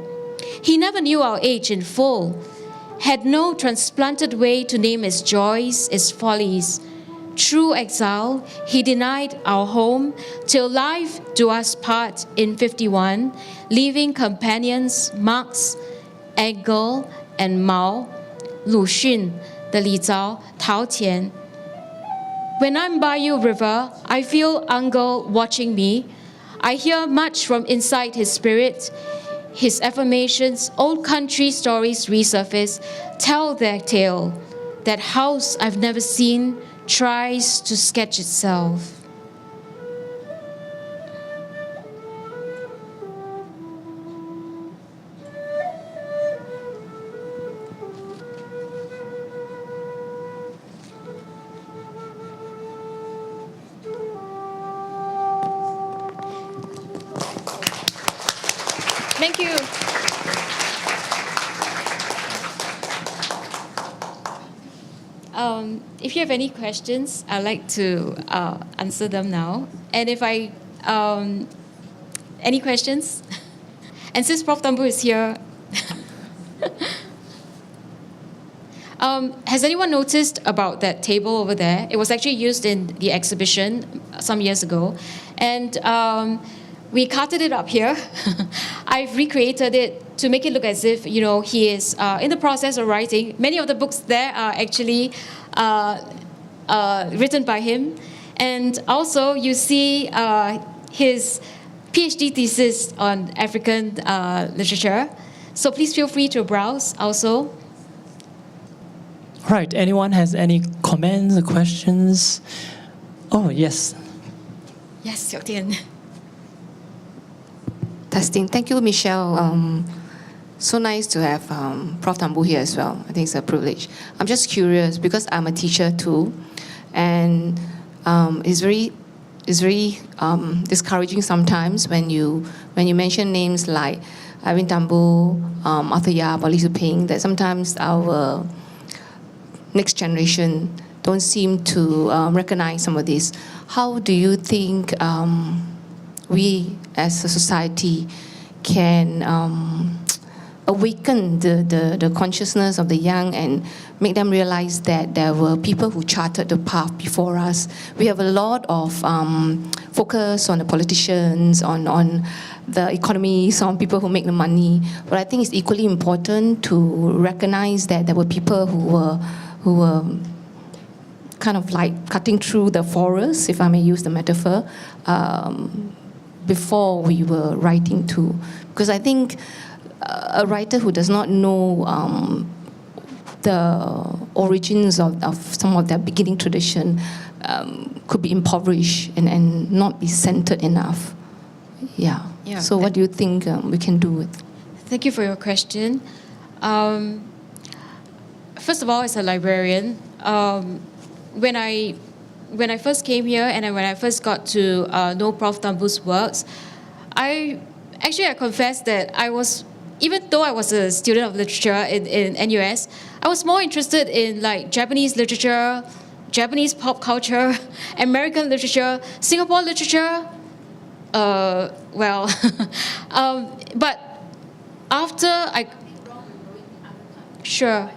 He never knew our age in full, had no transplanted way to name its joys, its follies. True exile, he denied our home till life do us part in 51, leaving companions Marx, Engel, and Mao, Lu Xun, the Li Zhao, Tao Tian. When I'm by you, river, I feel Uncle watching me. I hear much from inside his spirit. His affirmations, old country stories resurface, tell their tale. That house I've never seen, tries to sketch itself. Thank you. If you have any questions, I'd like to answer them now. And if any questions? And since Prof. Thumboo is here, has anyone noticed about that table over there? It was actually used in the exhibition some years ago. And we carted it up here. I've recreated it to make it look as if, he is in the process of writing. Many of the books there are actually written by him. And also, you see his PhD thesis on African literature. So please feel free to browse also. All right, anyone has any comments or questions? Oh, yes. Yes, Xiao Tian. Testing. Thank you, Michelle. So nice to have Prof. Thumboo here as well. I think it's a privilege. I'm just curious because I'm a teacher too, and it's very discouraging sometimes when you mention names like Edwin Thumboo, Arthur Yap, or Lee Tzu Ping, that sometimes our next generation don't seem to recognize some of this. How do you think we as a society can awaken the consciousness of the young and make them realize that there were people who charted the path before us? We have a lot of focus on the politicians, on the economy, on people who make the money. But I think it's equally important to recognize that there were people who were kind of like cutting through the forest, if I may use the metaphor, before we were writing too. Because I think a writer who does not know the origins of some of their beginning tradition could be impoverished and not be centered enough. Yeah. So what do you think we can do with? Thank you for your question. First of all, as a librarian, when I first came here and when I first got to know Prof. Thumboo's works, I confess that even though I was a student of literature in NUS, I was more interested in like Japanese literature, Japanese pop culture, American literature, Singapore literature. But after sure.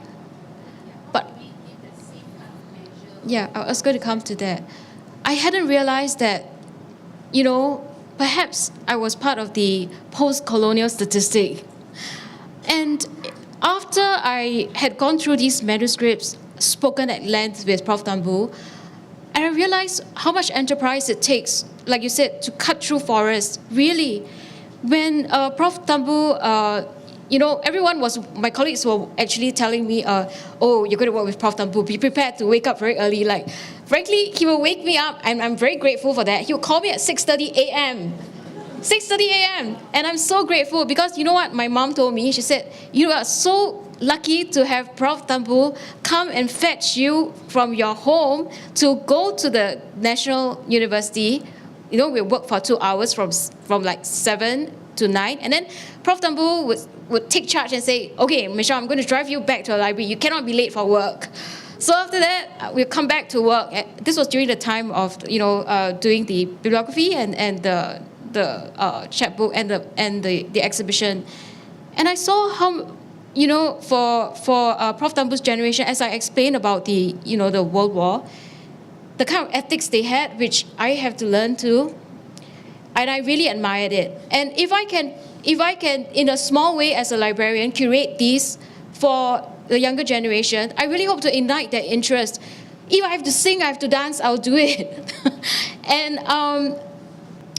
Yeah, I was going to come to that. I hadn't realized that, perhaps I was part of the post-colonial statistic. And after I had gone through these manuscripts, spoken at length with Prof. Thumboo, and I realized how much enterprise it takes, like you said, to cut through forests. Really, when Prof. Thumboo, my colleagues were actually telling me, oh, you're going to work with Prof. Thumboo, be prepared to wake up very early. Like, frankly, he will wake me up, and I'm very grateful for that. He will call me at 6:30 a.m. 6:30 a.m. And I'm so grateful because you know what my mom told me? She said, you are so lucky to have Prof. Thumboo come and fetch you from your home to go to the National University. We work for 2 hours from like 7 to 9. And then Prof. Thumboo would take charge and say, okay, Michelle, I'm going to drive you back to the library. You cannot be late for work. So after that, we'll come back to work. This was during the time of, doing the bibliography and the chapbook and the exhibition. And I saw how, for Prof. Thumboo's generation, as I explained about the World War, the kind of ethics they had, which I have to learn too, and I really admired it. And if I can, in a small way as a librarian, curate these for the younger generation, I really hope to ignite their interest. If I have to sing, I have to dance, I'll do it. And I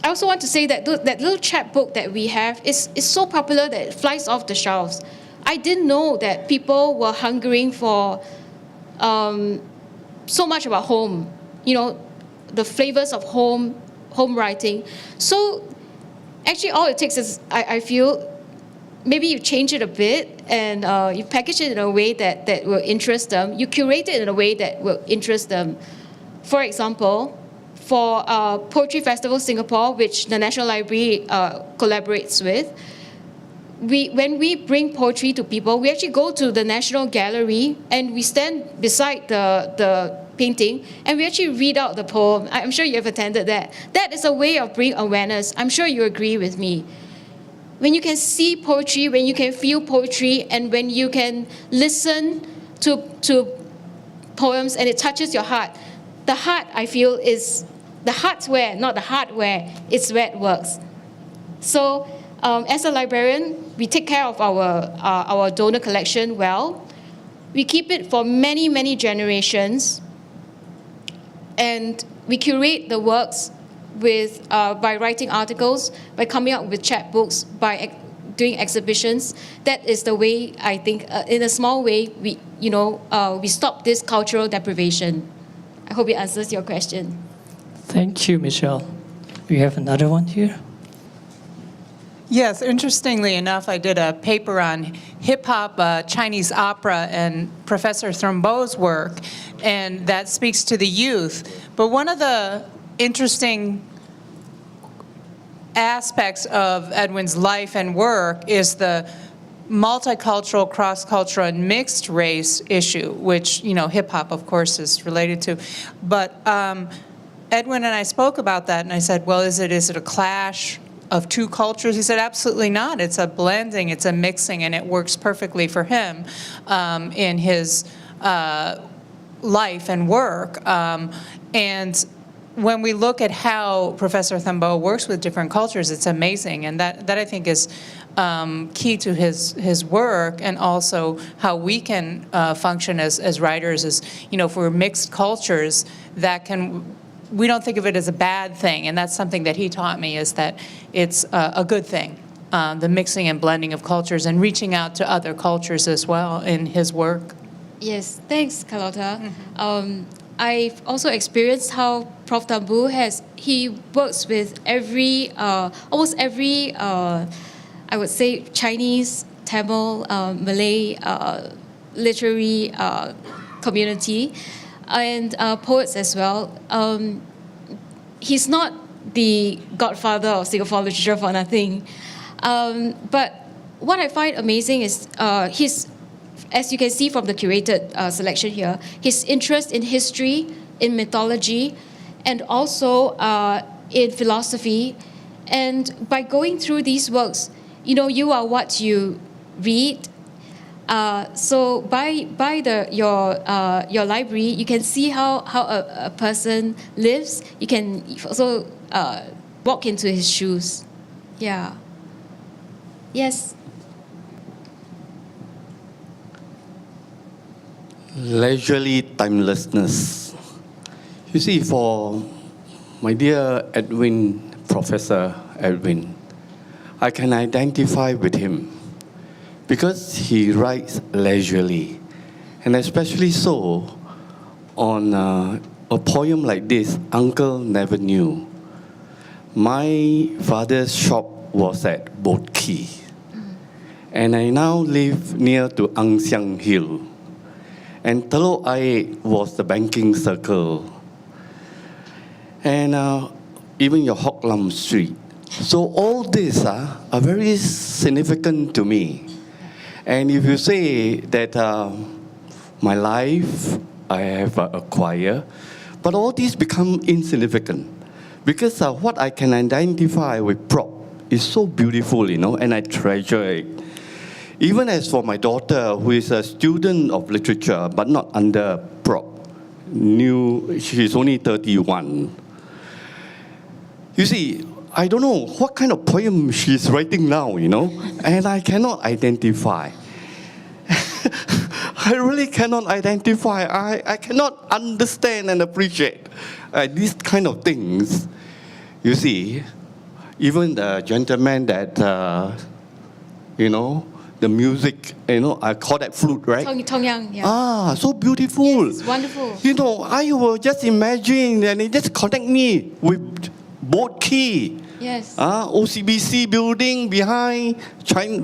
also want to say that that little chapbook that we have is so popular that it flies off the shelves. I didn't know that people were hungering for so much about home, the flavors of home writing. So actually all it takes is, I feel, maybe you change it a bit and you package it in a way that will interest them. You curate it in a way that will interest them. For example, for Poetry Festival Singapore, which the National Library collaborates with, when we bring poetry to people, we actually go to the National Gallery and we stand beside the painting and we actually read out the poem. I'm sure you have attended that. That is a way of bringing awareness. I'm sure you agree with me. When you can see poetry, when you can feel poetry, and when you can listen to poems and it touches your heart, the heart, I feel, is the hardware, not the hardware. It's where it works. So as a librarian, we take care of our donor collection well. We keep it for many, many generations. And we curate the works by writing articles, by coming up with chapbooks, by doing exhibitions. That is the way, I think, in a small way, we stop this cultural deprivation. I hope it answers your question. Thank you, Michelle. We have another one here. Yes, interestingly enough, I did a paper on hip-hop, Chinese opera, and Professor Thumboo's work, and that speaks to the youth. But one of the interesting aspects of Edwin's life and work is the multicultural, cross-cultural, and mixed race issue, which, hip-hop, of course, is related to. But Edwin and I spoke about that, and I said, well, is it a clash of two cultures? He said, absolutely not. It's a blending, it's a mixing, and it works perfectly for him in his life and work. And when we look at how Professor Thumboo works with different cultures, it's amazing. And that I think is key to his work, and also how we can function as writers is, if we're mixed cultures, we don't think of it as a bad thing, and that's something that he taught me, is that it's a good thing, the mixing and blending of cultures and reaching out to other cultures as well in his work. Yes, thanks, Carlotta. I've also experienced how Prof. Thumboo he works with almost every, I would say, Chinese, Tamil, Malay, literary community, and poets as well. He's not the godfather of Singapore literature for nothing. But what I find amazing is as you can see from the curated selection here, his interest in history, in mythology, and also in philosophy. And by going through these works, you are what you read. So by your library, you can see how a person lives. You can also walk into his shoes. Yeah. Yes. Leisurely timelessness. You see, for my dear Edwin, Professor Edwin, I can identify with him because he writes leisurely, and especially so on a poem like this, Uncle Never Knew. My father's shop was at Boat Quay, and I now live near to Ang Siang Hill. And Telok Ayer was the banking circle. And even your Hock Lam Street. So all these are very significant to me. And if you say that my life I have acquired, but all these become insignificant. Because what I can identify with Prop is so beautiful, and I treasure it. Even as for my daughter, who is a student of literature, but not under Prop, she's only 31. You see, I don't know what kind of poem she's writing now, and I cannot identify. I really cannot identify. I cannot understand and appreciate these kind of things. You see, even the gentleman that, the music, I call that flute, right? Tongyang, yeah. So beautiful. It's wonderful. I will just imagine and it just connect me with both key. Yes. OCBC building behind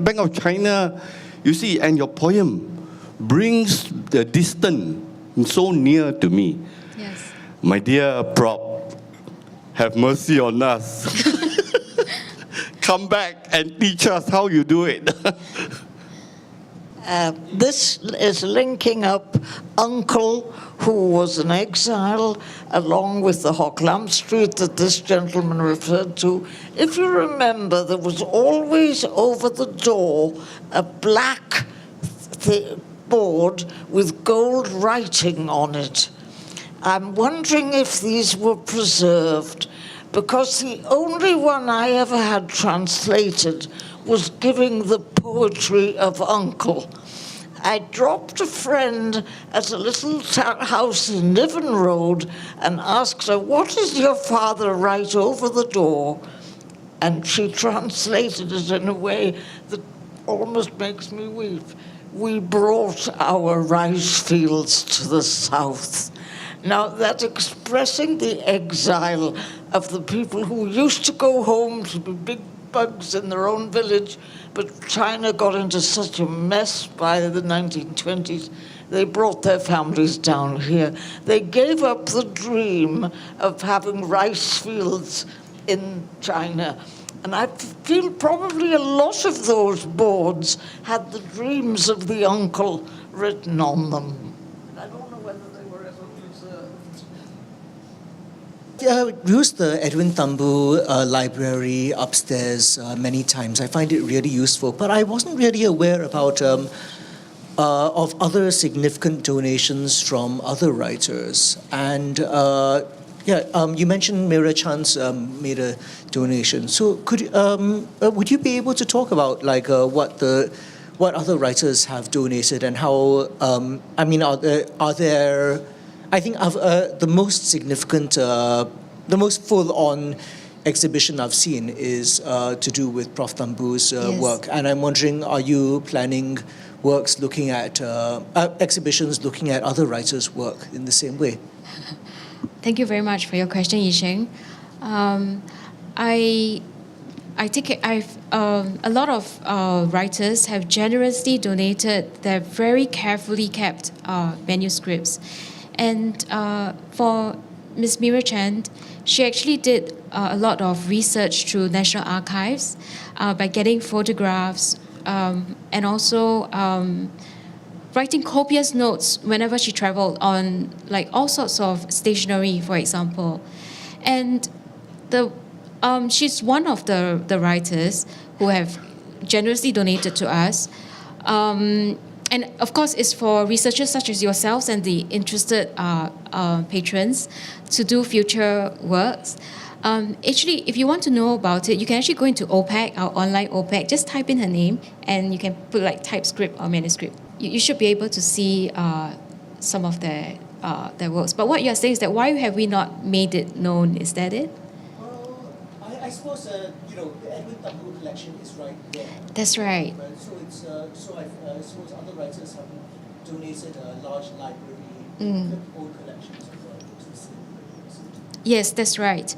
Bank of China. You see, and your poem brings the distance so near to me. Yes. My dear Prop, have mercy on us. Come back and teach us how you do it. This is linking up Uncle, who was an exile, along with the Hocklam Street that this gentleman referred to. If you remember, there was always over the door a black board with gold writing on it. I'm wondering if these were preserved, because the only one I ever had translated was giving the poetry of Uncle. I dropped a friend at a little house in Niven Road and asked her, "What does your father write over the door?" And she translated it in a way that almost makes me weep. "We brought our rice fields to the south." Now, that's expressing the exile of the people who used to go home to be big bugs in their own village, but China got into such a mess by the 1920s, they brought their families down here. They gave up the dream of having rice fields in China. And I feel probably a lot of those boards had the dreams of the uncle written on them. I don't know whether they were ever preserved. I used the Edwin Thumboo library upstairs many times. I find it really useful, but I wasn't really aware about of other significant donations from other writers. And you mentioned Mira Chan's made a donation. So would you be able to talk about what other writers have donated and how? Are there? I think the most significant, the most full-on exhibition I've seen is to do with Prof. Thumboo's work. And I'm wondering, are you planning works looking at, exhibitions looking at other writers' work in the same way? Thank you very much for your question, Yisheng. A lot of writers have generously donated their very carefully kept manuscripts. And for Ms. Mira Chan, she actually did a lot of research through National Archives by getting photographs and also writing copious notes whenever she traveled on all sorts of stationery, for example. And she's one of the writers who have generously donated to us. And of course, it's for researchers such as yourselves and the interested patrons to do future works. Actually, if you want to know about it, you can actually go into OPAC, our online OPAC. Just type in her name, and you can put TypeScript or Manuscript. You should be able to see some of their works. But what you're saying is that why have we not made it known? Is that it? Well, I suppose the Edwin Thumboo collection is right there. That's right. So it's I suppose other writers have donated a large library with old collections of books. Yes, that's right.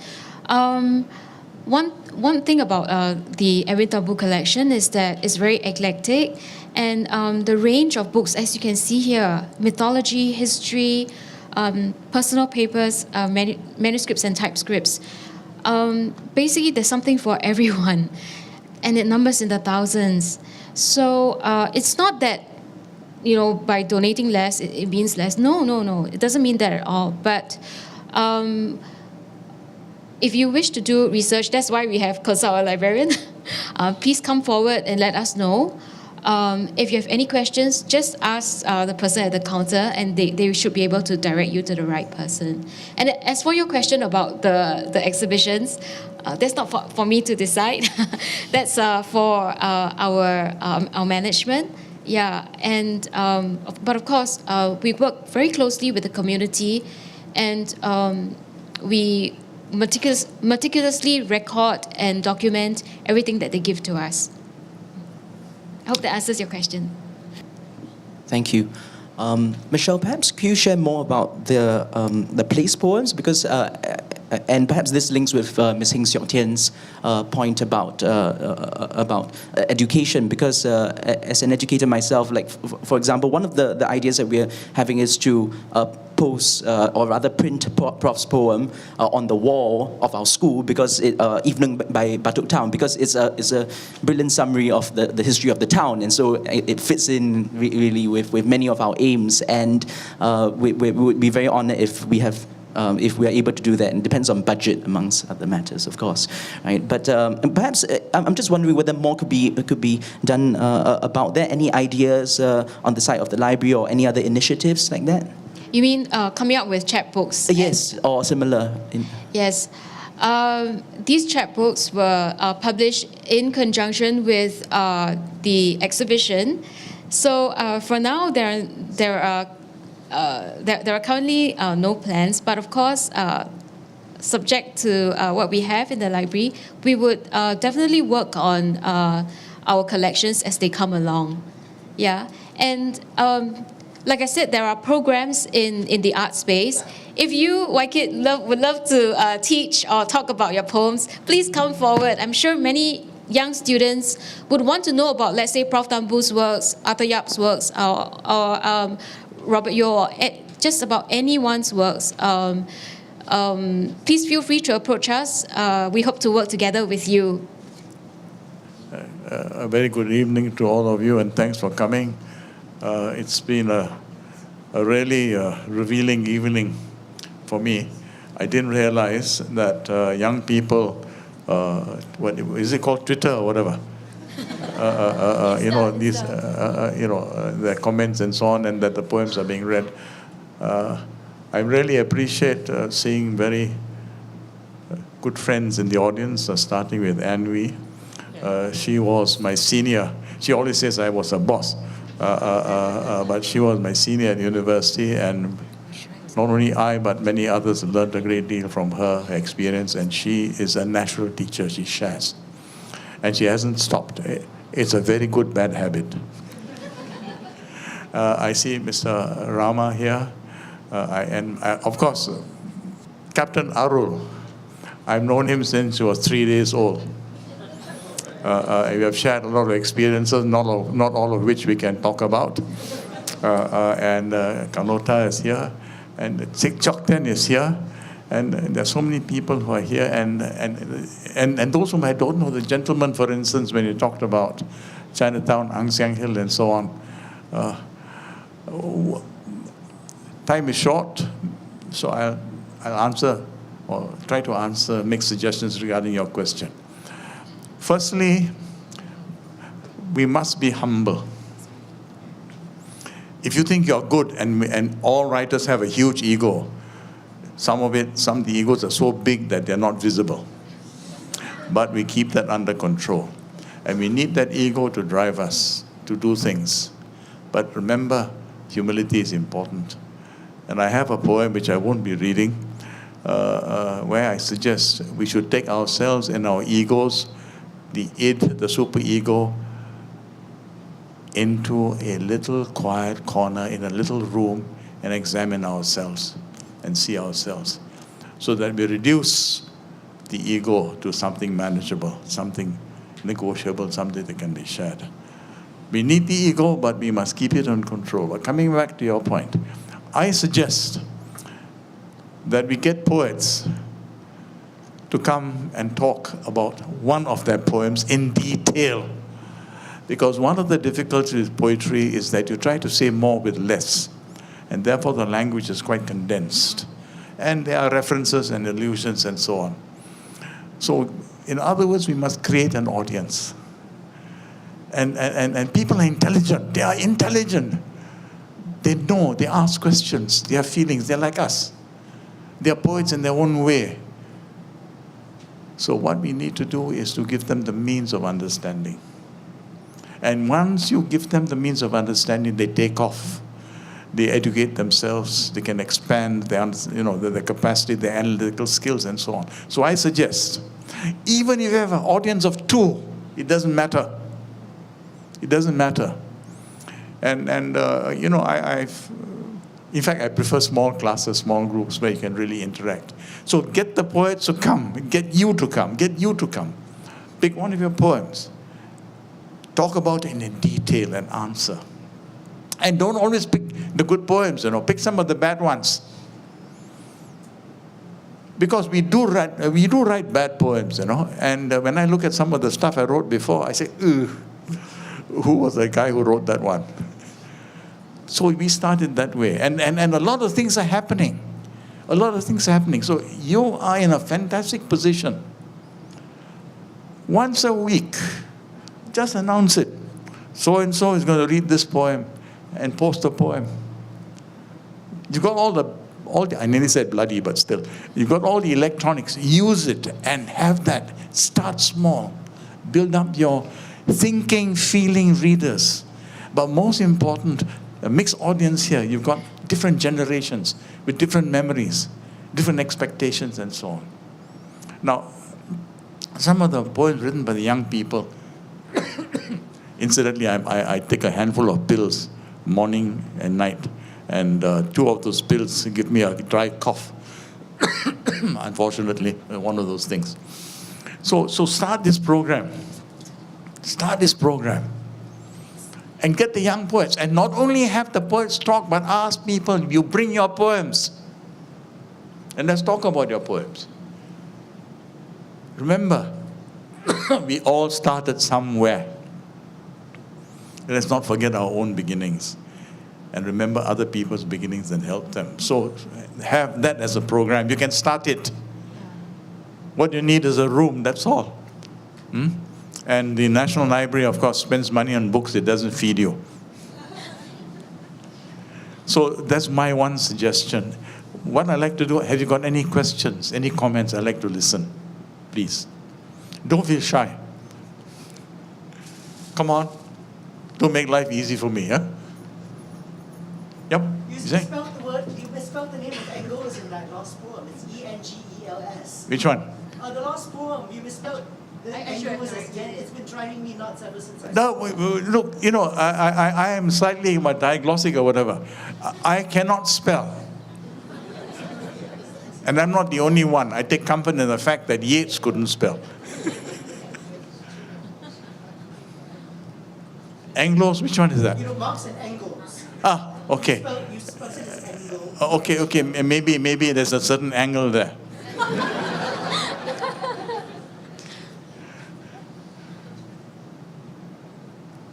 One thing about the Edwin Thumboo collection is that it's very eclectic, and the range of books, as you can see here, mythology, history, personal papers, manuscripts and typescripts. Basically, there's something for everyone, and it numbers in the thousands. So it's not that, by donating less, it means less. No. It doesn't mean that at all. But if you wish to do research, that's why we have Consult our Librarian. Please come forward and let us know. If you have any questions, just ask the person at the counter, and they should be able to direct you to the right person. And as for your question about the exhibitions, that's not for me to decide. That's for our management. Yeah, and but of course, we work very closely with the community, and we meticulously record and document everything that they give to us. hope that answers your question. Thank you. Michelle, perhaps could you share more about the place poems? Because, and perhaps this links with Ms. Heng Siok Tian's point about education. Because as an educator myself, like for example, one of the ideas that we're having is to post or rather print Prof's poem on the wall of our school, because Evening by Batuk Town, because it's a brilliant summary of the history of the town, and so it fits in really with many of our aims, and we would be very honored if we are able to do that, and it depends on budget amongst other matters, of course, right? But perhaps I'm just wondering whether more could be done about that. Any ideas on the side of the library or any other initiatives like that? You mean coming up with chapbooks? Yes, or similar. Yes. These chapbooks were published in conjunction with the exhibition. So for now, there are currently no plans, but of course, subject to what we have in the library, we would definitely work on our collections as they come along. Yeah, and like I said, there are programs in the art space. If you, like it, would love to teach or talk about your poems, please come forward. I'm sure many young students would want to know about, let's say, Prof. Thumboo's works, Arthur Yap's works, or Robert Yeo, or just about anyone's works. Please feel free to approach us. We hope to work together with you. A very good evening to all of you, and thanks for coming. It's been a really revealing evening for me. I didn't realize that young people, what is it called, Twitter or whatever, these, their comments and so on, and that the poems are being read. I really appreciate seeing very good friends in the audience, starting with Anhui. She was my senior. She always says I was her boss, but she was my senior at university, and not only I, but many others learned a great deal from her experience, and she is a natural teacher. She shares, and she hasn't stopped. It's a very good bad habit. I see Mr. Rama here, and of course, Captain Arul. I've known him since he was 3 days old. We have shared a lot of experiences, not all of which we can talk about. And Kanota is here, and Sik Chokten is here, and there are so many people who are here, and those whom I don't know, the gentleman, for instance, when you talked about Chinatown, Ang Siang Hill, and so on. Time is short, so I'll answer, or try to answer, make suggestions regarding your question. Firstly, we must be humble. If you think you're good, and all writers have a huge ego, some of the egos are so big that they're not visible. But we keep that under control. And we need that ego to drive us to do things. But remember, humility is important. And I have a poem which I won't be reading, where I suggest we should take ourselves and our egos, the id, the superego, into a little quiet corner in a little room and examine ourselves and see ourselves, so that we reduce the ego to something manageable, something negotiable, something that can be shared. We need the ego, but we must keep it under control. But coming back to your point, I suggest that we get poets to come and talk about one of their poems in detail. Because one of the difficulties with poetry is that you try to say more with less, and therefore the language is quite condensed. And there are references and allusions and so on. So, in other words, we must create an audience. And people are intelligent. They are intelligent. They know, they ask questions, they have feelings, they're like us. They are poets in their own way. So what we need to do is to give them the means of understanding. And once you give them the means of understanding, they take off. They educate themselves, they can expand their capacity, their analytical skills, and so on. So I suggest, even if you have an audience of 2, it doesn't matter. It doesn't matter. And you know, in fact, I prefer small classes, small groups where you can really interact. So get the poets to come, get you to come. Pick one of your poems. Talk about it in detail and answer. And don't always pick the good poems, you know. Pick some of the bad ones. Because we do write bad poems, you know. And when I look at some of the stuff I wrote before, I say, ugh, who was the guy who wrote that one? So we started that way. And a lot of things are happening. So you are in a fantastic position. Once a week, just announce it. So-and-so is going to read this poem and post a poem. You've got all the, I nearly said bloody, but still. You've got all the electronics. Use it and have that. Start small. Build up your thinking, feeling readers. But most important, a mixed audience here. You've got different generations with different memories, different expectations, and so on. Now, some of the poems written by the young people, incidentally, I take a handful of pills morning and night, and 2 of those pills give me a dry cough. Unfortunately, one of those things. So start this program. And get the young poets. And not only have the poets talk, but ask people, you bring your poems. And let's talk about your poems. Remember, we all started somewhere. Let's not forget our own beginnings. And remember other people's beginnings and help them. So have that as a program. You can start it. What you need is a room, that's all. And the National Library, of course, spends money on books. It doesn't feed you. So that's my one suggestion. What I like to do, have you got any questions, any comments? I like to listen. Please. Don't feel shy. Come on. Don't make life easy for me, huh? Yep. You misspelled the name of Engels in that last poem. It's E-N-G-E-L-S. Which one? The last poem, you misspelled. It's been driving me nuts ever since I No, look, you know, I am slightly diglossic or whatever. I cannot spell. And I'm not the only one. I take comfort in the fact that Yeats couldn't spell. Anglos, which one is that? You know, Marx and Engels. Ah, okay. You spelled it as Engels. Okay, maybe there's a certain angle there.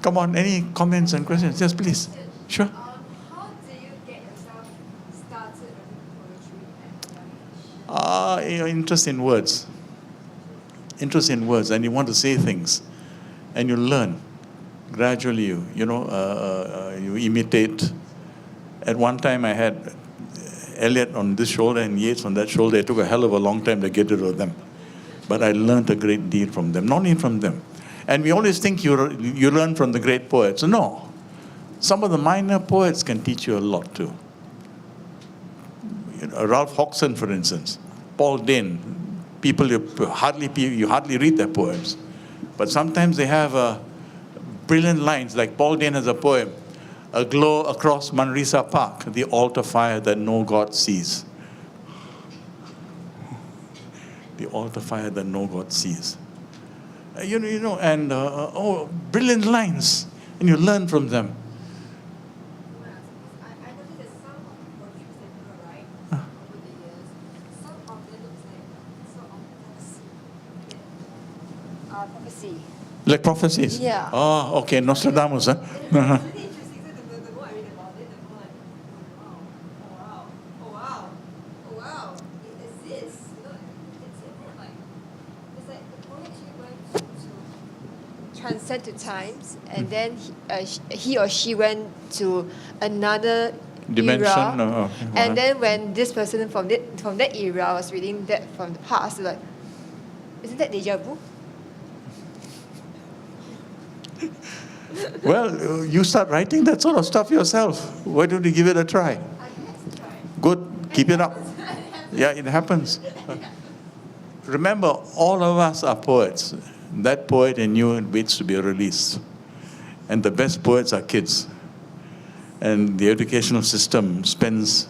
Come on, any comments and questions? Yes, please. Sure. How do you get yourself started with poetry at young age? Interest in words. And you want to say things. And you learn. Gradually, you imitate. At one time, I had Eliot on this shoulder and Yeats on that shoulder. It took a hell of a long time to get rid of them. But I learned a great deal from them. Not only from them. And we always think you learn from the great poets. No. Some of the minor poets can teach you a lot too. Ralph Hodgson, for instance. Paul Dane. People you hardly read their poems. But sometimes they have brilliant lines, like Paul Dane has a poem, "A glow across Manresa Park, the altar fire that no God sees." The altar fire that no God sees. Brilliant lines, and you learn from them. I noticed that some of the poetry that you write over the years, some of them looks like sort of prophecy. Like prophecies? Yeah. Oh, okay, Nostradamus, huh? It's really interesting. So the more I read about it, the more like, oh wow, it exists. It's like the poetry went to transcend to times, and then he or she went to another Dimension, era. And then when this person from that era was reading that from the past, like, isn't that deja vu? Well, you start writing that sort of stuff yourself. Why don't you give it a try? Good. Keep it up. Yeah, it happens. Remember, all of us are poets. That poet in you waits to be released. And the best poets are kids. And the educational system spends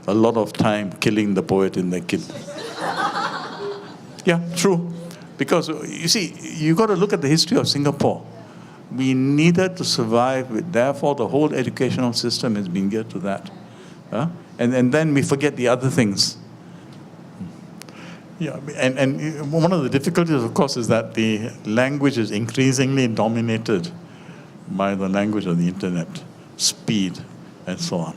a lot of time killing the poet in the kid. Yeah, true. Because, you see, you got to look at the history of Singapore. We needed to survive, therefore the whole educational system has been geared to that. And then we forget the other things. Yeah, and one of the difficulties, of course, is that the language is increasingly dominated by the language of the internet, speed, and so on.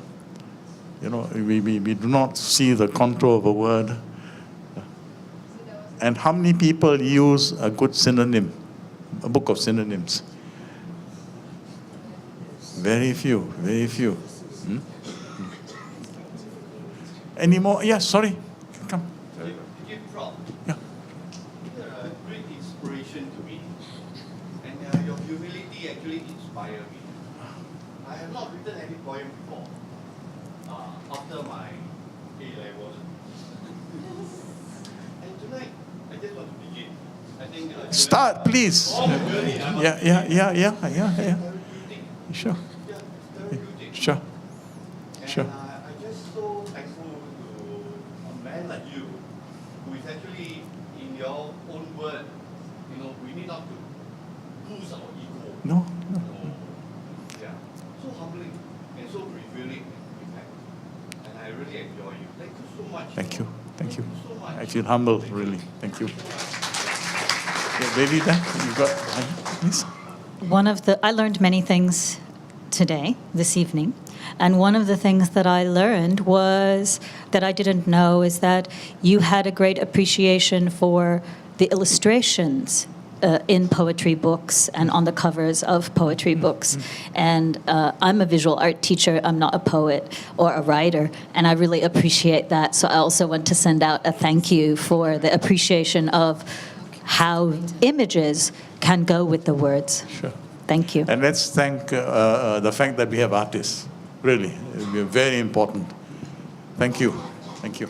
You know, we do not see the contour of a word. And how many people use a good synonym, a book of synonyms? Very few, very few. Any more? Yes, sorry. Come. Yeah. You're a great inspiration to me. And your humility actually inspired me. I have not written any poem before after my A-levels. And tonight, I just want to begin. I think Start, please. Yeah. Sure. Sure. Sure. I'm just so thankful to a man like you, who is actually, in your own word, you know, we need not to lose our ego. No. Yeah. So humbling and so revealing, in fact. And I really enjoy you. Thank you so much. Thank you. Thank you so much. I feel humbled, really. Thank you. Yeah, lady there, you got this? I learned many things today, this evening. And one of the things that I learned was that I didn't know is that you had a great appreciation for the illustrations in poetry books and on the covers of poetry books. And I'm a visual art teacher. I'm not a poet or a writer. And I really appreciate that. So I also want to send out a thank you for the appreciation of how images can go with the words. Sure. Thank you. And let's thank the fact that we have artists. Really, it will be very important. Thank you. Thank you.